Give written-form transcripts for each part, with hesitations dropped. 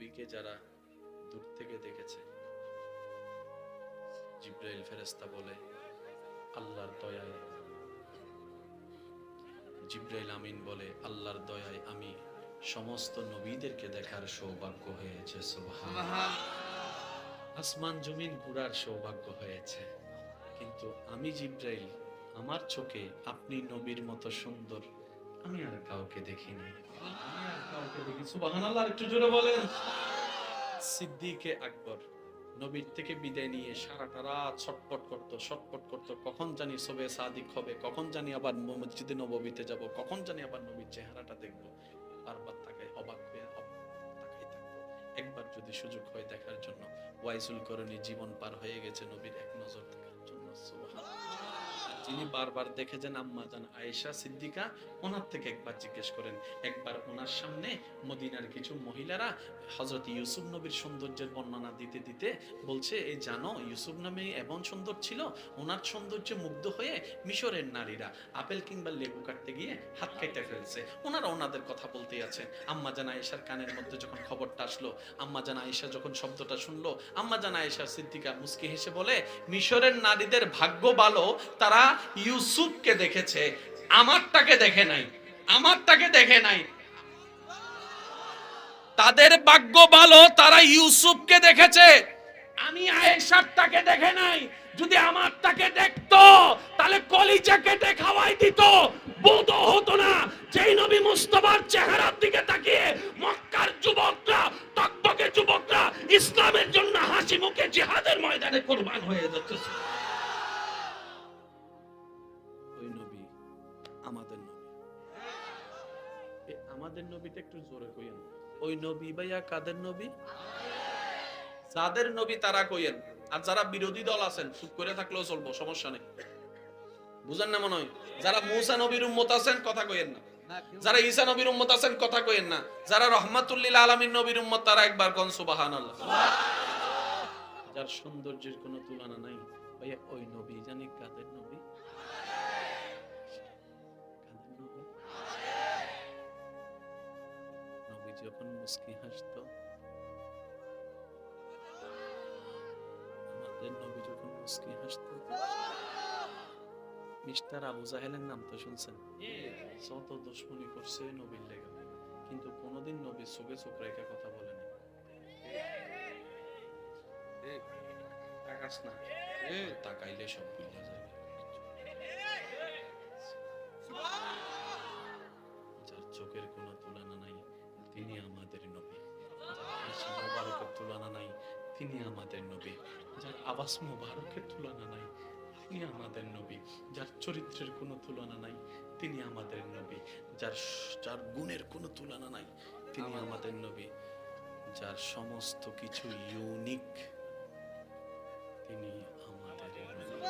নবীকে যারা দূর থেকে দেখেছে, জিবরাইল ফেরেশতা বলে আল্লাহর দয়ায়, জিবরাইল আমিন বলে আল্লাহর দয়ায় আমি সমস্ত নবীদেরকে দেখার সৌভাগ্য হয়েছে। সুবহানাল্লাহ। আসমান জমিন ঘোরার সৌভাগ্য হয়েছে, কিন্তু আমি জিবরাইল, আমার চোখে আপনি নবীর মতো সুন্দর আমি আর কাউকে দেখিনি। আমি আর কাউকে দেখি। সুবহানাল্লাহ, একটু জোরে বলেন। সিদ্দিকে আকবর নবীর থেকে বিদায় নিয়ে সারাটা রাত ছটফট করতো, কখন জানি সবে সাদিক হবে, কখন জানি আবার মসজিদে নববীতে যাব, কখন জানি আবার নবীর চেহারাটা দেখবো। বারবার তাকায়, অবাক হয়ে তাকাই থাকতো। একবার যদি সুযোগ হয় দেখার জন্য, ওয়াইসুল করণী জীবন পার হয়ে গেছে নবীর এক নজর দেখার জন্য। সুবহানাল্লাহ। যিনি বারবার দেখেছেন আম্মা জান আয়েশা সিদ্দিকা, ওনার থেকে একবার জিজ্ঞেস করেন। একবার ওনার সামনে মদিনার কিছু মহিলারা হযরত ইউসুফ নবীর সৌন্দর্যের বর্ণনা দিতে দিতে বলছে, এই জানো ইউসুফ নামে এমন সুন্দর ছিল, ওনার সৌন্দর্যে মুগ্ধ হয়ে মিশরের নারীরা আপেল কিংবা লেবু কাটতে গিয়ে হাত কেটে ফেলছে। ওনারা ওনাদের কথা বলতেই আছেন। আম্মা জান আয়েশার কানের মধ্যে যখন খবরটা আসলো, আম্মা জান আয়েশা যখন শব্দটা শুনলো, আম্মা জান আয়েশা সিদ্দিকা মুস্কি হেসে বলে, মিশরের নারীদের ভাগ্য ভালো, তারা ইউসুফকে দেখেছে, আমারটাকে দেখে নাই, আমারটাকে দেখে নাই। তাদের ভাগ্য ভালো, তারা ইউসুফকে দেখেছে, আমি আয়েশারটাকে দেখে নাই। যদি আমারটাকে দেখতো তাহলে কলিজা কেটে খাওয়াই দিত, বোধ হতো না। যেই নবী মুস্তাফার চেহারার দিকে তাকিয়ে মক্কার যুবকরা, টকটকে যুবকরা ইসলামের জন্য হাসি মুখে জিহাদের ময়দানে কুরবান হয়ে যাচ্ছে। ওই নবী আমাদের নবী। আমাদের নবীটা একটু জোরে কইেন। ওই নবী ভাইয়া কাদের নবী? যাদের নবী তারা কইেন। আর যারা বিরোধী দল আছেন চুপ করে থাকলেও চলবো, সমস্যা নেই। বুঝেন না মনে হয়? যারা মুসা নবীর উম্মত আছেন কথা কইেন না, যারা ঈসা নবীর উম্মত আছেন কথা কইেন না, যারা রহমাতুল লিল আলামিন নবীর উম্মত তারা একবার কোন সুবহানাল্লাহ। যার সৌন্দর্যের কোনো তুলনা নাই ভাইয়া, ওই নবী জানি কাদের নবী? নবী যখন মুস্কি হাসতো, আমাদের নবী যখন মুস্কি হাসতো, মিস্টার আবু জাহেলের নাম তো শুনছেন, যত দুশমনি করছে নবীর লেগে, কিন্তু কোনোদিন নবীর চোখে চোখ রেখে কথা বলে না। তাকাস না, তাকাইলে সব ভুলে যাবে। যার চোখের কোনো তুলনা নাই তিনি আমাদের নবী, যার মোবারকের তুলনা নাই তিনি আমাদের নবী, যার আওয়াজ মোবারকের তুলনা নাই তিনি আমাদের নবী, যার চরিত্রের কোনো তুলনা নাই তিনি আমাদের নবী, যার গুণের কোনো তুলনা নাই তিনি আমাদের নবী, যার সমস্ত কিছু ইউনিক তিনি আমাদের নবী।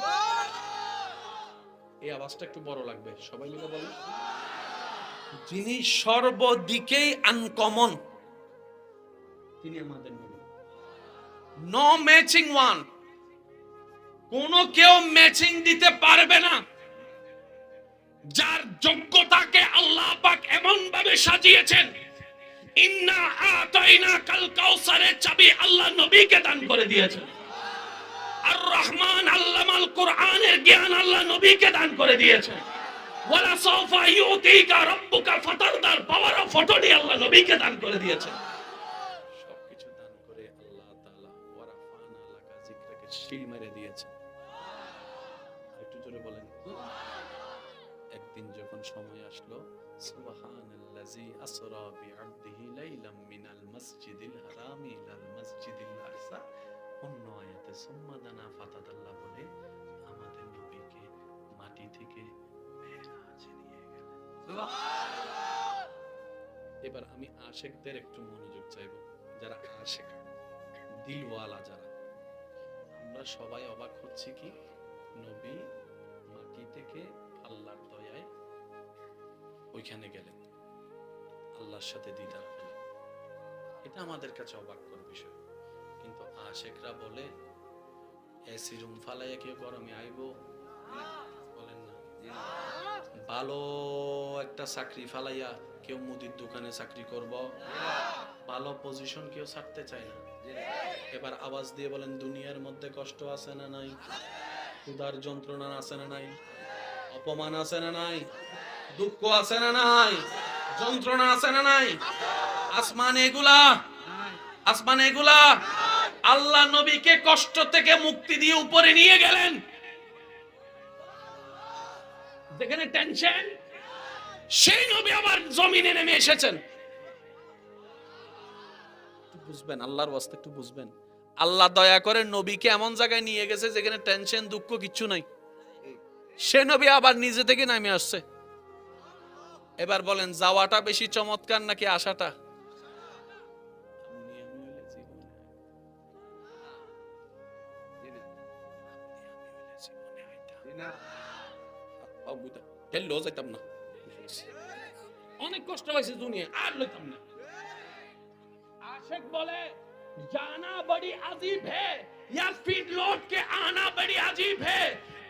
এই আওয়াজটা একটু বড় লাগবে, সবাই মিলে বলেন। যিনি সর্বদিকেই আনকমন তিনি আমাদের নবী। নো ম্যাচিং ওয়ান, কোন কেউ ম্যাচিং দিতে পারবে না। যার যোগ্যতাকে আল্লাহ পাক এমন ভাবে সাজিয়েছেন, ইন্না আতাইনা কাল কাউসারের চাবি আল্লাহ নবীকে দান করে দিয়েছেন। আর রহমান আল্লামাল কোরআনের জ্ঞান আল্লাহ নবীকে দান করে দিয়েছেন। ওয়ালা সাওফা ইউতিকা রাব্বুকা ফাতারদার পাওয়ার অফ ফটোনি আল্লাহ নবীকে দান করে দিয়েছেন। সবকিছু দান করে আল্লাহ তাআলা ওয়ারাফানা লাকা যিকরাকে শিল মেরে দিয়েছেন। একটু জোরে বলেন। একদিন যখন সময় আসলো, সুবহানাল্লাযী আসরা বিআবদিহি লাইলাম মিনাল মাসজিদিল হারামি ইলাল মাসজিদিল আকসা, অন্য আয়াতে সুম্মা দানা ফাতাদাল্লাহ বলে আমাদের নবীকে মাটি থেকে মেরাজে নিয়ে গেলেন। সুবহানাল্লাহ। এবার আমি আশিকদের একটু মনোযোগ চাইবো, যারা আশিক দিলওয়ালা যারা, আমরা সবাই অবাক হচ্ছি কি নবী মাটি থেকে আল্লাহর দয়ায় ওইখানে গেলেন, আল্লাহর সাথে দিদার পেলেন। এটা আমাদের কাছে অবাককর বিষয়। কিন্তু আশিকরা বলে এসি রুম ফালাইয়া কেউ গরমে আইবো, বলেন না। ভালো একটা চাকরি ফালাইয়া কেউ মুদির দোকানে চাকরি করব, ভালো পজিশন কেউ ছাড়তে চায় না। এবার আওয়াজ দিয়ে বলেন, দুনিয়ার মধ্যে কষ্ট আছে না নাই? ক্ষুধার যন্ত্রণা আছে না নাই? অপমান আছে না নাই? দুঃখ আছে না নাই? যন্ত্রণা আছে না নাই? আসমানে এগুলা আল্লাহ নবীকে কষ্ট থেকে মুক্তি দিয়ে উপরে নিয়ে গেলেন। যেখানে টেনশন, সেই নবী আবার জমিনে নেমে এসেছেন। বুঝবেন, আল্লাহর ওয়াস্তে একটু বুঝবেন। আল্লাহ দয়া করে নবীকে এমন জায়গায় নিয়ে গেছে যেখানে টেনশন দুঃখ কিচ্ছু নাই। সে নবী আবার নিজে থেকে নামে আসছে। এবার বলেন, যাওয়াটা বেশি চমৎকার নাকি আসাটা? অনেক কষ্ট পাইছে দুনিয়া, আর লইতাম না। आशिक बोले जाना बड़ी अजीब है या फिर लौट के आना बड़ी अजीब है।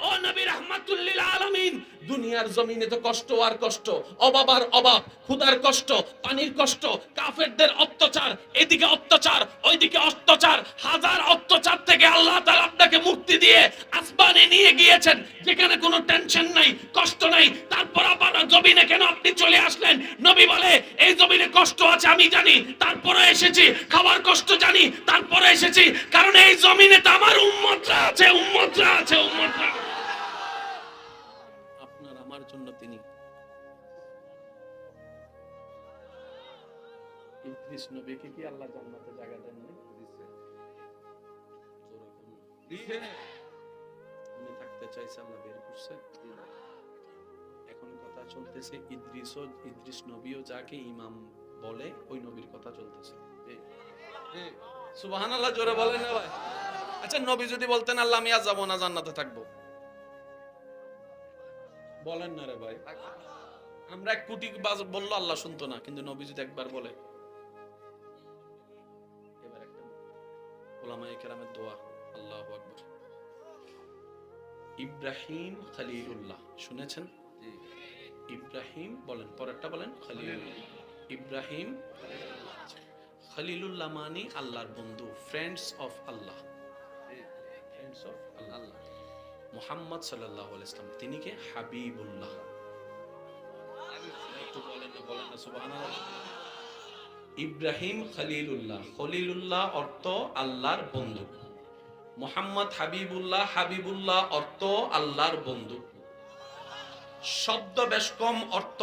ও নবী রাহমাতুল লিল আলামিন, দুনিয়ার জমিনে তো কষ্ট আর কষ্ট, অভাবার অভাব, ক্ষুধার কষ্ট, পানির কষ্ট, কাফেরদের অত্যাচার, এদিকে অত্যাচার ওইদিকে অত্যাচার, হাজার অত্যাচার থেকে আল্লাহ তাআলা আপনাকে মুক্তি দিয়ে আসমানে নিয়ে গিয়েছেন যেখানে কোনো টেনশন নাই, কষ্ট নাই। তারপর আবার জমিনে কেন আপনি চলে আসলেন? নবী বলে, এই জমিনে কষ্ট আছে আমি জানি, তারপরে এসেছি। খাবার কষ্ট জানি, তারপরে এসেছি, কারণ এই জমিনে তো আমার উম্মতরা আছে, উম্মতরা আছে, উম্মতরা। আপনার আমার জন্য তিনি ইদ্রিস নবীকে কি আল্লাহ জান্নাতে জায়গা দেন না? দিছে। উনি থাকতে চাইছে, আল্লাহ বের করছে। এখন কথা চলতেছে ইদ্রিস নবীও যাকে ইমাম বলে ওই নবীর কথা চলতেছে। সুবহানাল্লাহ, জোরে বলেন না ভাই। আচ্ছা, নবী যদি বলতেন আল্লাহ আমি আজ যাবো না, জান্নাতে থাকবো, বলেন না রে ভাই। আমরা 1 কোটি বললো আল্লাহ শুনতো না, কিন্তু নবী যদি একবার বলে। এবার একটা উলামায়ে কেরামের দোয়া, আল্লাহু আকবার। ইব্রাহিম খলিলুল্লাহ শুনেছেন? ইব্রাহিম বলেন, পরেরটা বলেন খলিলুল্লাহ। ইব্রাহিম খলিলুল্লাহ মানে আল্লাহর বন্ধু, friends of Allah, friends of Allah. Muhammad সাল্লাল্লাহু আলাইহি ওয়াসাল্লাম তিনি কে? হাবিবুল্লাহ। একটু বলেন না সুবহানাল্লাহ। ইব্রাহিম খলিলুল্লাহ, খলিলুল্লাহ অর্থ আল্লাহর বন্ধু। মুহাম্মদ হাবিবুল্লাহ, হাবিবুল্লাহ অর্থ আল্লাহর বন্ধু। শব্দ বেশ কম অর্থ,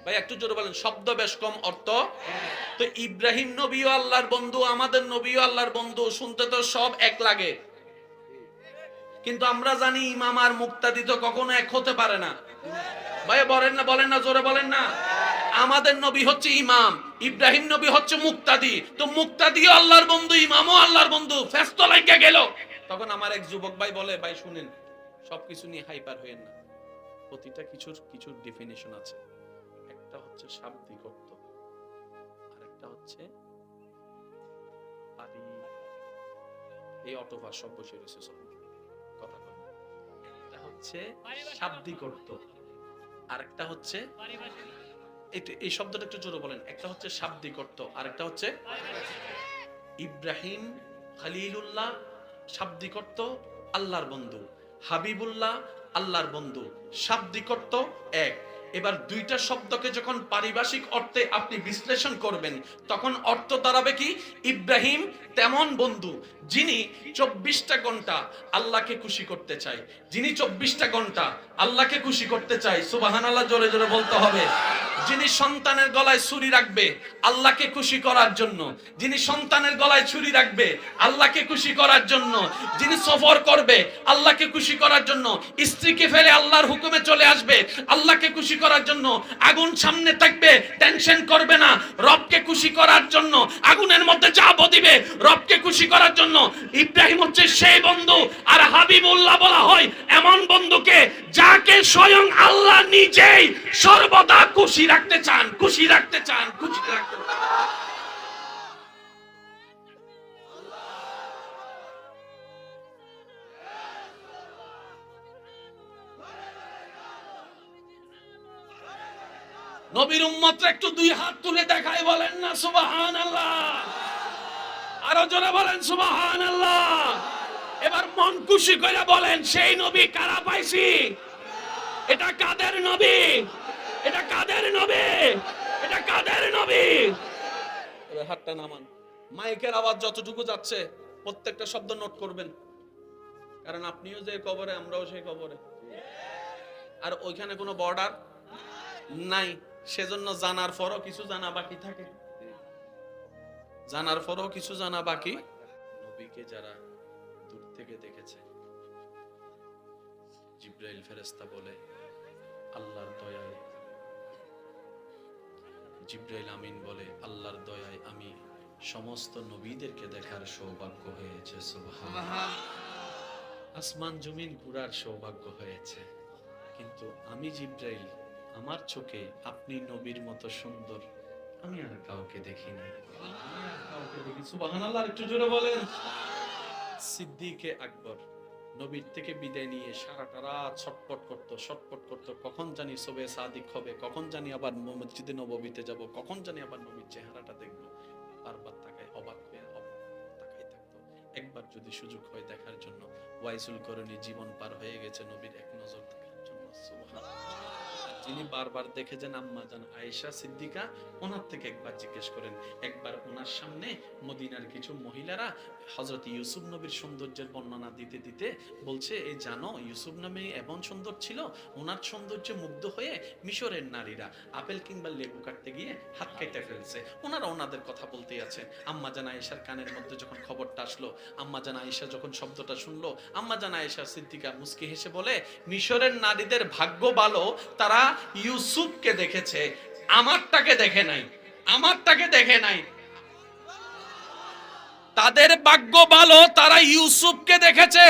ভাই একটু জোরে বলেন, শব্দ বেশ কম অর্থ। তো ইব্রাহিম নবীও আল্লাহর বন্ধু, আমাদের নবীও আল্লাহর বন্ধু, শুনতে তো সব এক লাগে, কিন্তু আমরা জানি ইমাম আর মুক্তাদি তো কখনো এক হতে পারে না। ভাই বলেন না, জোরে বলেন না। আমাদের নবী হচ্ছে ইমাম, ইব্রাহিম নবী হচ্ছে মুক্তাদি। তো মুক্তাদিও আল্লাহর বন্ধু, ইমামও আল্লাহর বন্ধু। ফেরেশতা লাগা গেল। তখন আমার এক যুবক ভাই বলে, ভাই শুনেন, সবকিছু নিয়ে হাইপার হইেন না, প্রতিটা কিছুর ডেফিনিশন আছে। একটা হচ্ছে শাব্দিক অর্থ, আরেকটা হচ্ছে এই অটোভার সব বসে রয়েছে, সব কথা বলে। একটা হচ্ছে শাব্দিক অর্থ, আরেকটা হচ্ছে এই শব্দটা একটু জোরে বলেন। একটা হচ্ছে শাব্দিক অর্থ, আরেকটা হচ্ছে ইব্রাহিম খলিলুল্লাহ, শাব্দিক অর্থ আল্লাহর বন্ধু, হাবিবুল্লাহ আল্লাহর বন্ধু, শাব্দিক অর্থ এক। এবার দুইটা শব্দকে যখন পারিভাষিক অর্থে আপনি বিশ্লেষণ করবেন, তখন অর্থ দাঁড়াবে কি? ইব্রাহিম তেমন বন্ধু যিনি 24টা ঘন্টা আল্লাহকে খুশি করতে চায়, যিনি 24টা ঘন্টা আল্লাহকে খুশি করতে চায়। সুবহানাল্লাহ, জোরে জোরে বলতে হবে। যিনি সন্তানের গলায় ছুরি রাখবে আল্লাহকে খুশি করার জন্য, যিনি সন্তানের গলায় ছুরি রাখবে আল্লাহকে খুশি করার জন্য, যিনি সফর করবে আল্লাহকে খুশি করার জন্য, স্ত্রীকে ফেলে আল্লাহর হুকুমে চলে আসবে আল্লাহকে খুশি করার জন্য, আগুন সামনে থাকবে টেনশন করবে না রবকে খুশি করার জন্য, আগুনের মধ্যে চাপ দিবে রবকে খুশি করার জন্য। ইব্রাহিম হচ্ছে সেই বন্ধু। আর হাবিবুল্লাহ বলা হয় এমন বন্ধুকে যাকে স্বয়ং আল্লাহ নিজেই সর্বদা খুশি রাখতে চান, খুশি রাখতে চান, খুশি রাখতে চান। নবীর উম্মতরা একটু দুই হাত তুলে দেখায় বলেন না সুবহানাল্লাহ। আরো জোরে বলেন সুবহানাল্লাহ। এবার মন খুশি করে বলেন সেই নবী কারা পাইছি? এটা কাদের নবী? এটা কাদের নবী? এটা কাদের নবী? এবার হাতটা নামান। মাইকের আওয়াজ যতটুকু যাচ্ছে প্রত্যেকটা শব্দ নোট করবেন, কারণ আপনিও যে কবরে আমরাও সেই কবরে, আর ওইখানে কোনো বর্ডার নাই। সেজন্য জানার পরও কিছু জানা বাকি থাকে, জানার পরও কিছু জানা বাকি। নবীকে যারা দূর থেকে দেখেছে, জিব্রাইল ফেরেশতা বলে আল্লাহর দয়ায়, জিব্রাইল আমিন বলে আল্লাহর দয়ায় আমি সমস্ত নবীদেরকে দেখার সৌভাগ্য হয়েছে। সুবহানাল্লাহ। আসমান জমিন ঘোরার সৌভাগ্য হয়েছে, কিন্তু আমি জিব্রাইল, আমার চোখে আপনি নবীর মতো সুন্দর আমি আর কাউকে দেখি নাই। সুবহানাল্লাহ, একটু জোরে বলেন। সিদ্দিকে আকবর নবীর থেকে বিদায় নিয়ে সারাটা রাত ছটপট করতো, কখন জানি সবে সাদিক হবে, কখন জানি আবার মসজিদে নববীতে যাব, কখন জানি আবার নবীর চেহারাটা দেখব। বারবার তাকায়, অবাক হয়ে তাকাই থাকতো। একবার যদি সুযোগ হয় দেখার জন্য, ওয়াইসুল করণী জীবন পার হয়ে গেছে নবীর এক নজর দেখার জন্য। সুবহানাল্লাহ। যিনি বারবার দেখেছেন আম্মা জান আয়েশা সিদ্দিকা, ওনার থেকে একবার জিজ্ঞেস করেন। একবার ওনার সামনে মদিনার কিছু মহিলারা হযরত ইউসুফ নবীর সৌন্দর্যের বর্ণনা দিতে দিতে বলছে, এই জানো ইউসুফ নামে এমন সুন্দর ছিল, ওনার সৌন্দর্যে মুগ্ধ হয়ে মিশরের নারীরা আপেল কিংবা লেবু কাটতে গিয়ে হাত কেটে ফেলছে। ওনারা ওনাদের কথা বলতেই আছেন। আম্মা জান আয়েশার কানের মধ্যে যখন খবরটা আসলো, আম্মা জান আয়েশা যখন শব্দটা শুনলো, আম্মা জান আয়েশা সিদ্দিকা মুস্কি হেসে বলে, মিশরের নারীদের ভাগ্য ভালো, তারা ইউসুফকে দেখেছে, আমারটাকে দেখে নাই, আমারটাকে দেখে নাই। তাদের ভাগ্য ভালো, তারা ইউসুফকে দেখেছে,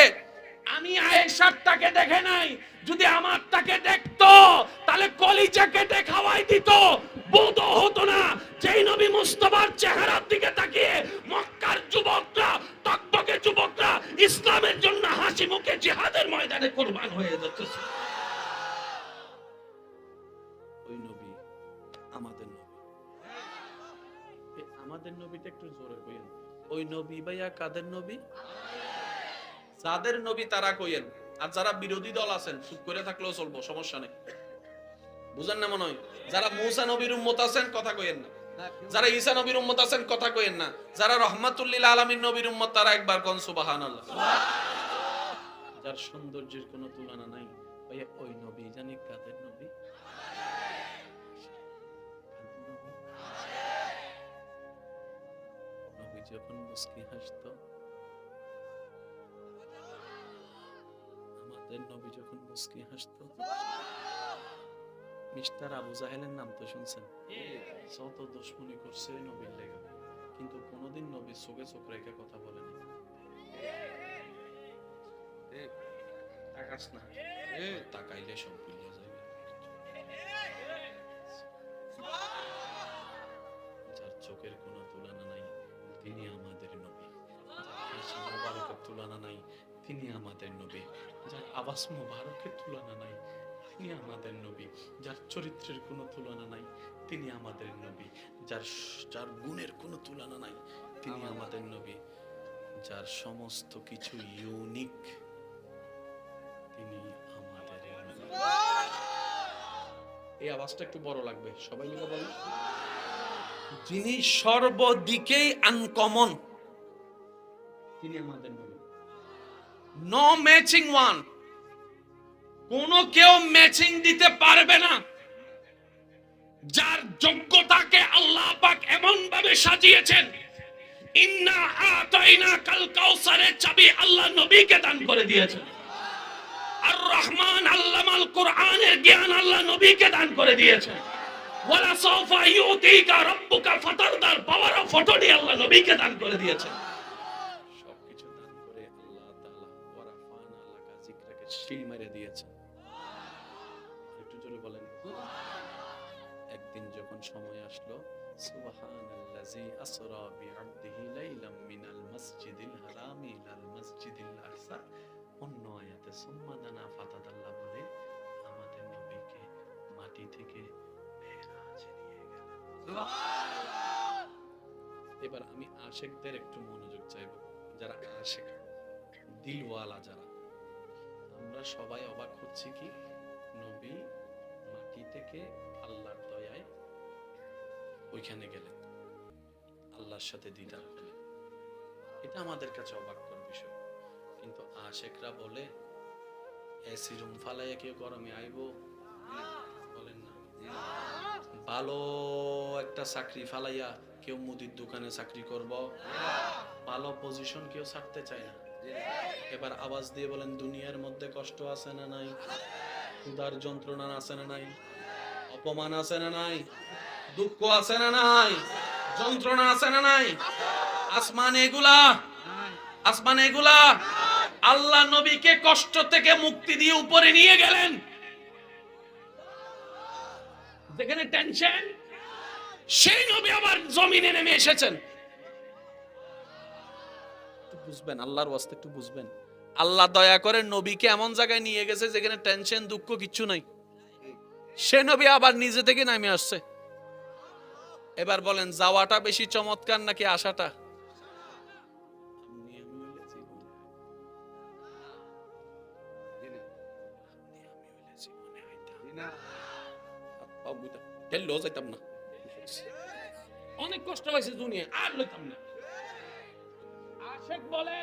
আমি আয়েশারটাকে দেখে নাই। যদি আমারটাকে দেখতো তাহলে কলিজা কেটে খাওয়াই দিত, বোধ হতো না। যেই নবী মুস্তাফার চেহারার দিকে তাকিয়ে মক্কার যুবকরা, তকবকে যুবকরা ইসলামের জন্য হাসি মুখে জিহাদের ময়দানে কুরবান হয়ে যাচ্ছে। ওই নবী আমাদের নবী। আমাদের নবীটা একটু জোরে কইেন। ওই নবী ভাইয়া কাদের নবী? যাদের নবী তারা কইেন। আর যারা বিরোধী দল আছেন চুপ করে থাকলেও চলবো, সমস্যা নেই। বুঝেন না মনে হয়? যারা মূসা নবীর উম্মত আছেন কথা কইেন না, যারা ঈসা নবীর উম্মত আছেন কথা কইেন না, যারা রহমাতুল লিল আলামিন নবীর উম্মত তারা একবার কোন সুবহানাল্লাহ। যার সৌন্দর্যের কোনো তুলনা নাই ভাইয়া, ওই নবী জানি কাদের নবী? নবী যখন মুস্কি হাসতো, আমাদের নবী যখন মুস্কি হাসতো, মিস্টার আবু জাহেলের নাম তো শুনছেন, যত দুশমনি করছে নবীর লেগে, কিন্তু কোনোদিন নবীর চোখে চোখ রেখে কথা বলেনি। তাকাস না, তাকাইলে সব ভুলে যাবে। যার চোখের কোনো তুলনা নাই তিনি আমাদের নবী, হাসি মুবারকের তুলনা নাই তিনি আমাদের নবী, যার আওয়াজ মুবারকের তুলনা নাই তিনি আমাদের নবী, যার চরিত্রের কোনো তুলনা নাই তিনি আমাদের নবী, যার গুণের কোনো তুলনা নাই তিনি আমাদের নবী, যার সমস্ত কিছু ইউনিক তিনি আমাদের নবী। এই আওয়াজটা একটু বড় লাগবে, সবাই মিলে বলেন। যিনি সর্বদিকেই আনকমন তিনি আমাদের নবী। নো ম্যাচিং ওয়ান, কোন কেউ ম্যাচিং দিতে পারবে না। যার যোগ্যতাকে আল্লাহ পাক এমন ভাবে সাজিয়েছেন, ইন্না আতাইনা কাল কাউসারের চাবি আল্লাহ নবীকে দান করে দিয়েছেন। আর রহমান আল্লামাল কোরআনের জ্ঞান আল্লাহ নবীকে দান করে দিয়েছেন। ওয়ালা সাউফা ইউতিকা রাব্বুকা ফাতারদার পাওয়ার অফ ফটোনি আল্লাহ নবীকে দান করে দিয়েছেন। সবকিছু দান করে আল্লাহ তাআলা ওয়ারাফানা লাকা যিকরাকে শিল মেরে দিয়েছেন। একটু জোরে বলেন। একদিন যখন সময় আসলো, সুবহানাল্লাযী আসরা বিআবদিহি লাইলাম মিনাল মাসজিদিল হারামি ইলাল মাসজিদিল আকসা, অন্য আয়াতে সুম্মা দানা ফাতাদাল্লাহ বলে আমাদের নবীকে মাটি থেকে মেরাজ এবার আমি আশেকদের একটু মনোযোগ চাইব, যারা আশেক দিলওয়ালা যারা, আমরা সবাই অবাক হচ্ছি কি নবী মাটি থেকে আল্লাহর দয়ায় ওইখানে গেলেন, আল্লাহর সাথে দিদার হলেন, এটা আমাদের কাছে অবাককর বিষয়। কিন্তু আশেকরা বলে এসি রুম ফালাইয়া কেউ গরমে আইব, বলেন না। ভালো একটা চাকরি ফালাইয়া কেউ মুদির দোকানে চাকরি করব, ভালো পজিশন কেউ ছাড়তে চায় না। এবার আওয়াজ দিয়ে বলেন, দুনিয়ার মধ্যে কষ্ট আছে না নাই? ক্ষুধার যন্ত্রণা আছে না নাই? অপমান আছে না নাই? দুঃখ আছে না নাই? যন্ত্রণা আছে না নাই? আসমান এগুলা আল্লাহ নবীকে কষ্ট থেকে মুক্তি দিয়ে উপরে নিয়ে গেলেন। যেখানে টেনশন, সেই নবী আবার জমিনে নেমে এসেছেন। বুঝবেন, আল্লাহর ওয়াস্তে একটু বুঝবেন। আল্লাহ দয়া করে নবীকে এমন জায়গায় নিয়ে গেছে যেখানে টেনশন দুঃখ কিচ্ছু নাই। সে নবী আবার নিজে থেকে নামে আসছে। এবার বলেন, যাওয়াটা বেশি চমৎকার নাকি আসাটা? অনেক কষ্ট হয়েছে দুনিয়া, আর লইতাম না। आशिक बोले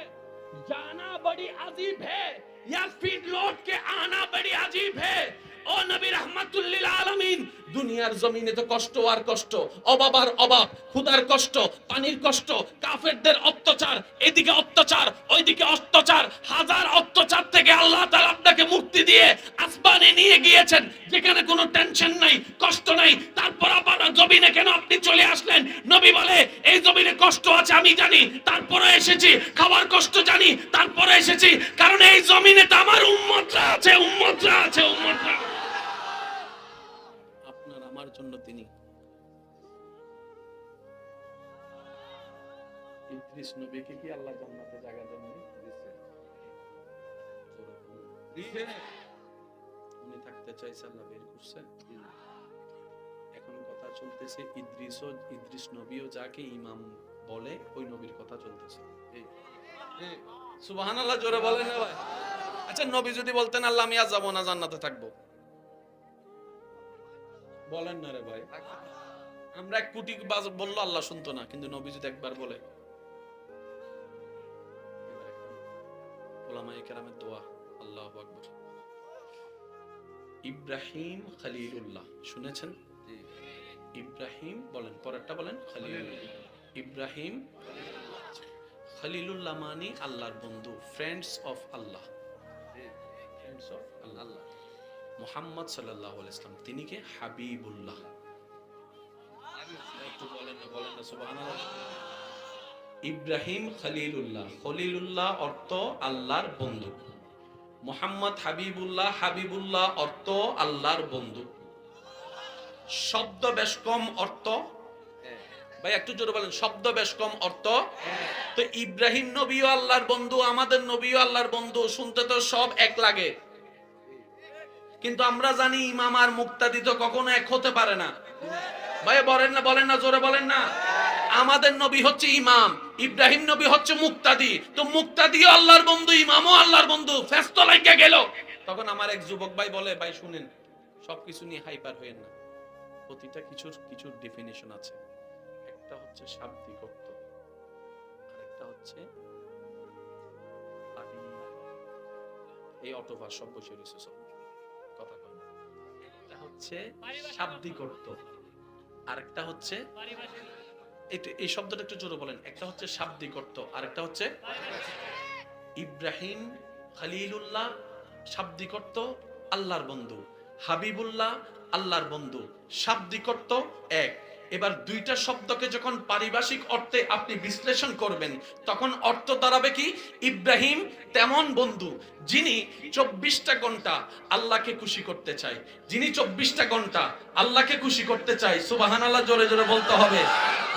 जाना बड़ी अजीब है या फिर लौट के आना बड़ी अजीब है। ओ नबी रहमतुल्लिल आलमीन, দুনিয়ার জমিনে তো কষ্ট আর কষ্ট, অভাবার অভাব, ক্ষুধার কষ্ট, পানির কষ্ট, কাফেরদের অত্যাচার, এদিকে অত্যাচার ওইদিকে অত্যাচার, হাজার অত্যাচার থেকে আল্লাহ তাআলা আপনাকে মুক্তি দিয়ে আসমানে নিয়ে গিয়েছেন যেখানে কোনো টেনশন নাই, কষ্ট নাই। তারপর আবার জমিনে কেন আপনি চলে আসলেন? নবী বলে, এই জমিনে কষ্ট আছে আমি জানি, তারপরে এসেছি। খাবার কষ্ট জানি, তারপরে এসেছি, কারণ এই জমিনে তো আমার উম্মতরা আছে, উম্মতরা আছে, উম্মতরা। আপনার আমার জন্য তিনি ইদ্রিস নবীকে কি আল্লাহ জান্নাতে জায়গা দেন দিয়েছে? উনি থাকতে চাইছে, আল্লাহ বের করছে। এখন কথা চলতেছে ইদ্রিস নবীও যাকে ইমাম বলে ওই নবীর কথা চলতেছে। সুবহানাল্লাহ, জোরে বলেন না ভাই। আচ্ছা, নবী যদি বলতেন আল্লাহ আমি আজ যাবো না, জান্নাতে থাকবো, বলেন না রে ভাই। আমরা 1 কোটি বললো আল্লাহ শুনতো না, কিন্তু নবী যদি একবার বলে, উলামায়ে কেরামের দোয়া, আল্লাহু আকবার। ইব্রাহিম খলিলুল্লাহ শুনেছেন? ইব্রাহিম বলেন, পরেরটা বলেন খলিলুল্লাহ। ইব্রাহিম খলিলুল্লাহ মানে আল্লাহর বন্ধু, friends of Allah, friends of Allah. Muhammad সাল্লাল্লাহু আলাইহি ওয়াসাল্লাম তিনি কে? হাবিবুল্লাহ। একটু বলেন না সুবহানাল্লাহ। ইব্রাহিম খলিলুল্লাহ, খলিলুল্লাহ অর্থ আল্লাহর বন্ধু। মুহাম্মদ হাবিবুল্লাহ, হাবিবুল্লাহ অর্থ আল্লাহর বন্ধু। শব্দ বেশ কম অর্থ, ভাই একটু জোরে বলেন, শব্দ বেশ কম অর্থ। তো ইব্রাহিম নবীও আল্লাহর বন্ধু, আমাদের নবীও আল্লাহর বন্ধু, শুনতে তো সব এক লাগে, কিন্তু আমরা জানি ইমাম আর মুক্তাদি তো কখনো এক হতে পারে না। ভাই বলেন না, জোরে বলেন না। আমাদের নবী হচ্ছে ইমাম, ইব্রাহিম নবী হচ্ছে মুক্তাদি। তো মুক্তাদিও আল্লাহর বন্ধু, ইমামও আল্লাহর বন্ধু, ফেরেশতা লাগা গেল। তখন আমার এক যুবক ভাই বলে, ভাই শুনেন, সবকিছু নিয়ে হাইপার হয়েন না, প্রতিটা কিছুর ডেফিনিশন আছে। একটা হচ্ছে শাব্দিক অর্থ, আরেকটা হচ্ছে এই অটোভার সব বসে রয়েছে, সব কথা কয় না। একটা হচ্ছে শাব্দিক অর্থ, আরেকটা হচ্ছে এই শব্দটা একটু জোরে বলেন। একটা হচ্ছে শাব্দিক অর্থ, আরেকটা হচ্ছে ইব্রাহিম খলিলুল্লাহ, শাব্দিক অর্থ আল্লাহর বন্ধু, হাবিবুল্লাহ আল্লাহর বন্ধু, শাব্দিক অর্থ এক। এবার দুইটা শব্দকে যখন পারিভাষিক অর্থে আপনি বিশ্লেষণ করবেন, তখন অর্থ দাঁড়াবে কি? ইব্রাহিম তেমন বন্ধু যিনি 24টা ঘন্টা আল্লাহকে খুশি করতে চায়, যিনি 24টা ঘন্টা আল্লাহকে খুশি করতে চায়। সুবহানাল্লাহ, জোরে জোরে বলতে হবে।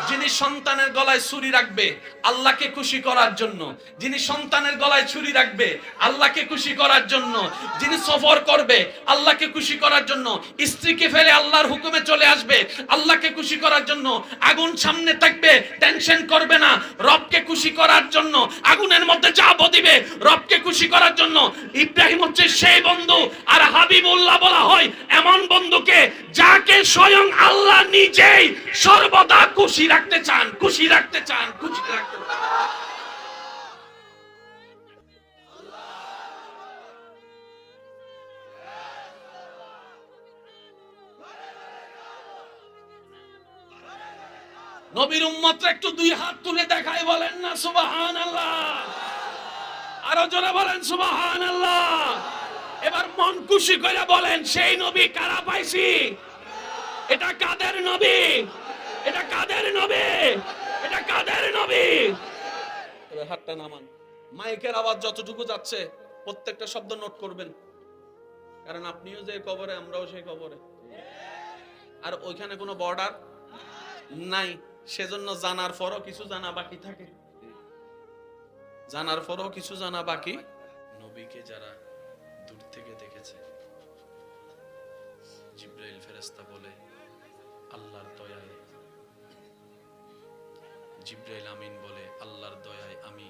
যিনি সন্তানের গলায় ছুরি রাখবে আল্লাহকে খুশি করার জন্য, যিনি সন্তানের গলায় ছুরি রাখবে আল্লাহকে খুশি করার জন্য, যিনি সফর করবে আল্লাহকে খুশি করার জন্য, স্ত্রীকে ফেলে আল্লাহর হুকুমে চলে আসবে আল্লাহকে খুশি করার জন্য, আগুন সামনে থাকবে টেনশন করবে না রবকে খুশি করার জন্য, আগুনের মধ্যে চাপ দিবে রবকে খুশি করার জন্য। ইব্রাহিম হচ্ছে সেই বন্ধু। আর হাবিবুল্লাহ বলা হয় এমন বন্ধুকে যাকে স্বয়ং আল্লাহ নিজেই সর্বদা খুশি রাখতে চান, খুশি রাখতে চান, খুশি রাখতে চান। নবীর উম্মতরা একটু দুই হাত তুলে দেখায় বলেন না সুবহানাল্লাহ, আরো জোরে বলেন সুবহানাল্লাহ। এবার মন খুশি করে বলেন সেই নবী কারা পাইছি? এটা কাদের নবী? এটা কাদের নবী? এটা কাদের নবী? এবার হাতটা নামান। মাইকের আওয়াজ যতটুকু যাচ্ছে প্রত্যেকটা শব্দ নোট করবেন, কারণ আপনিও যে কবরে আমরাও সেই কবরে, আর ওইখানে কোনো বর্ডার নাই। সেজন্য জানার পরও কিছু জানা বাকি থাকে, জানার পরও কিছু জানা বাকি। নবীকে যারা দূর থেকে দেখেছে, জিবরাইল ফেরেশতা বলে আল্লাহর দয়ায়, জিবরাইল আমিন বলে আল্লাহর দয়ায় আমি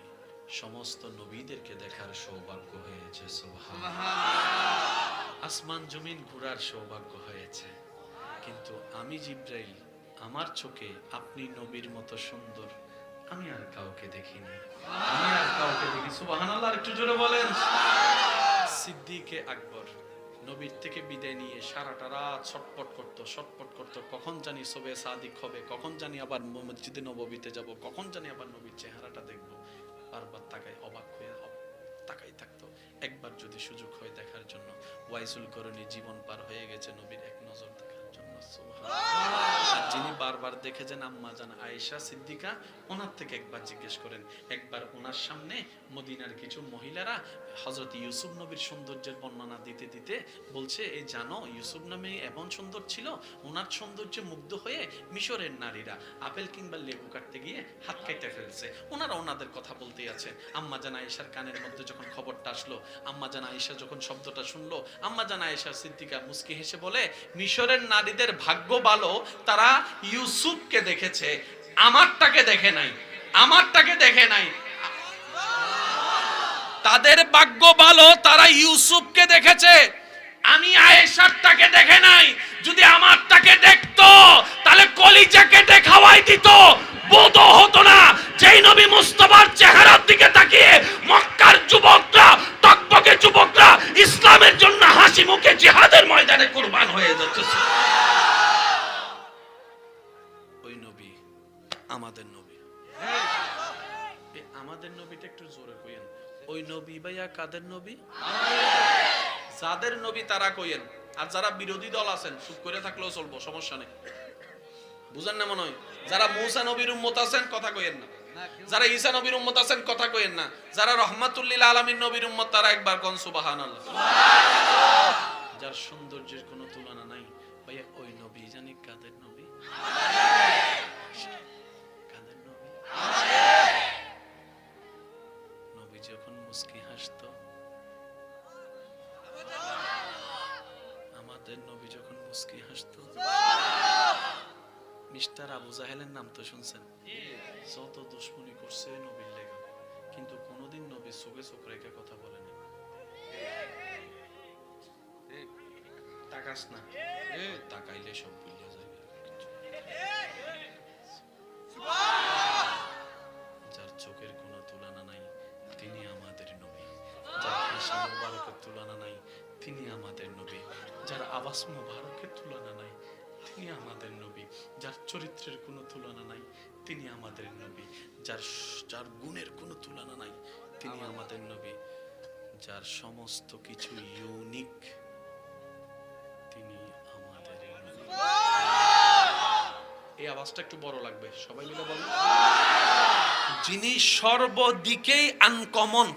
সমস্ত নবীদেরকে দেখার সৌভাগ্য হয়েছে। সুবহানাল্লাহ। আসমান জমিন ঘোরার সৌভাগ্য হয়েছে, কিন্তু আমি জিবরাইল আমার চোখে আপনি নবীর মতো সুন্দর আমি আর কাউকে দেখিনি, আমি আর কাউকে দেখি। সুবহানাল্লাহ, একটু জোরে বলেন। সিদ্দিকে আকবর নবীর থেকে বিদায় নিয়ে সারাটা রাত ছটপট করত, কখন জানি সবে সাদিক হবে, কখন জানি আবার মসজিদে নববীতে যাব, কখন জানি আবার নবীর চেহারাটা দেখব। বারবার তাকায়, অবাক হয়ে তাকাই থাকতো। একবার যদি সুযোগ হয় দেখার জন্য, ওয়াইসুল করণী জীবন পার হয়ে গেছে নবীর এক নজর দেখার জন্য। সুবহানাল্লাহ। যিনি বারবার দেখেছেন আম্মা জান আয়েশা সিদ্দিকা, ওনার থেকে একবার জিজ্ঞেস করেন। একবার ওনার সামনে মদিনার কিছু মহিলারা হযরত ইউসুফ নবীর সৌন্দর্যের বর্ণনা দিতে দিতে বলছে, এই জানো ইউসুফ নামে এমন সুন্দর ছিল, ওনার সৌন্দর্যে মুগ্ধ হয়ে মিশরের নারীরা আপেল কিংবা লেবু কাটতে গিয়ে হাত কেটে ফেলছে। ওনারা ওনাদের কথা বলতেই আছেন। আম্মা জান আয়েশার কানের মধ্যে যখন খবরটা আসলো, আম্মা জান আয়েশা যখন শব্দটা শুনলো, আম্মা জান আয়েশা সিদ্দিকা মুস্কি হেসে বলে, মিশরের নারীদের ভাগ্য ভালো, তারা ইউসুফকে দেখেছে, আমারটাকে দেখে নাই, আমারটাকে দেখে নাই। তাদের ভাগ্য ভালো, তারা ইউসুফকে দেখেছে, আমি আয়েশারটাকে দেখে নাই। যদি আমারটাকে দেখতো তাহলে কলিজা কেটে খাওয়াই দিত, বোধ হতো না। যেই নবী মুস্তাফার চেহারার দিকে তাকিয়ে মক্কার যুবকরা, টকবকে যুবকরা ইসলামের জন্য হাসি মুখে জিহাদের ময়দানে কুরবান হয়ে যাচ্ছে। ওই নবী আমাদের নবী। আমাদের নবীটা একটু জোরে কইেন। ওই নবী ভাইয়া কাদের নবী? যাদের নবী তারা কইেন। আর যারা বিরোধী দল আছেন চুপ করে থাকলেও চলবো, সমস্যা নেই। বুঝেন না মনে হয়? যারা মূসা নবীর উম্মত আছেন কথা কইেন না, যারা ঈসা নবীর উম্মত আছেন কথা কইেন না, যারা রহমাতুল লিল আলামিন নবীর উম্মত তারা একবার কোন সুবহানাল্লাহ। যার সৌন্দর্যের কোনো তুলনা নাই। ভাইয়া ওই নবী জানি কাদের নবী? কাদের নবী? নবী যখন মুস্কি হাসতো, আমাদের নবী যখন মুস্কি হাসতো, মিস্টার আবু জাহেলের নাম তো শুনছেন, যত দুশমনি করছে নবীর লেগে, কিন্তু কোনোদিন নবীর চোখে চোখ রেখে কথা বলেনি। তাকাস না, তাকাইলে সব ভুলে যায়। যার চোখের কোনো তুলনা নাই তিনি আমাদের নবী, যার হাসি মুবারকের তুলনা নাই তিনি আমাদের নবী, যার আওয়াজ মুবারকের তুলনা নাই তিনি আমাদের নবী, যার চরিত্রের কোনো তুলনা নাই তিনি আমাদের নবী, যার গুণের কোনো তুলনা নাই তিনি আমাদের নবী, যার সমস্ত কিছু ইউনিক তিনি আমাদের নবী। এই আওয়াজটা একটু বড় লাগবে, সবাই মিলে বলেন। যিনি সর্বদিকেই আনকমন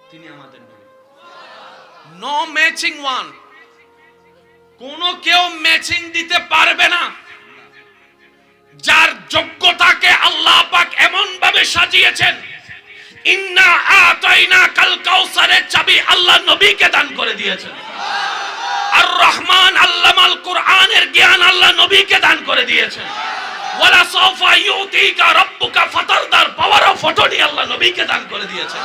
তিনি আমাদের নবী। নো ম্যাচিং ওয়ান, কোন কেউ ম্যাচিং দিতে পারবে না। যার যোগ্যতাকে আল্লাহ পাক এমন ভাবে সাজিয়েছেন, ইন্না আতাইনা কাল কাউসারের চাবি আল্লাহ নবীকে দান করে দিয়েছেন। আর রহমান আল্লামাল কোরআনের জ্ঞান আল্লাহ নবীকে দান করে দিয়েছেন। ওয়ালা সাওফা ইউতিকা রাব্বুকা ফাতারদার পাওয়ার অফ অটর্নি আল্লাহ নবীকে দান করে দিয়েছেন।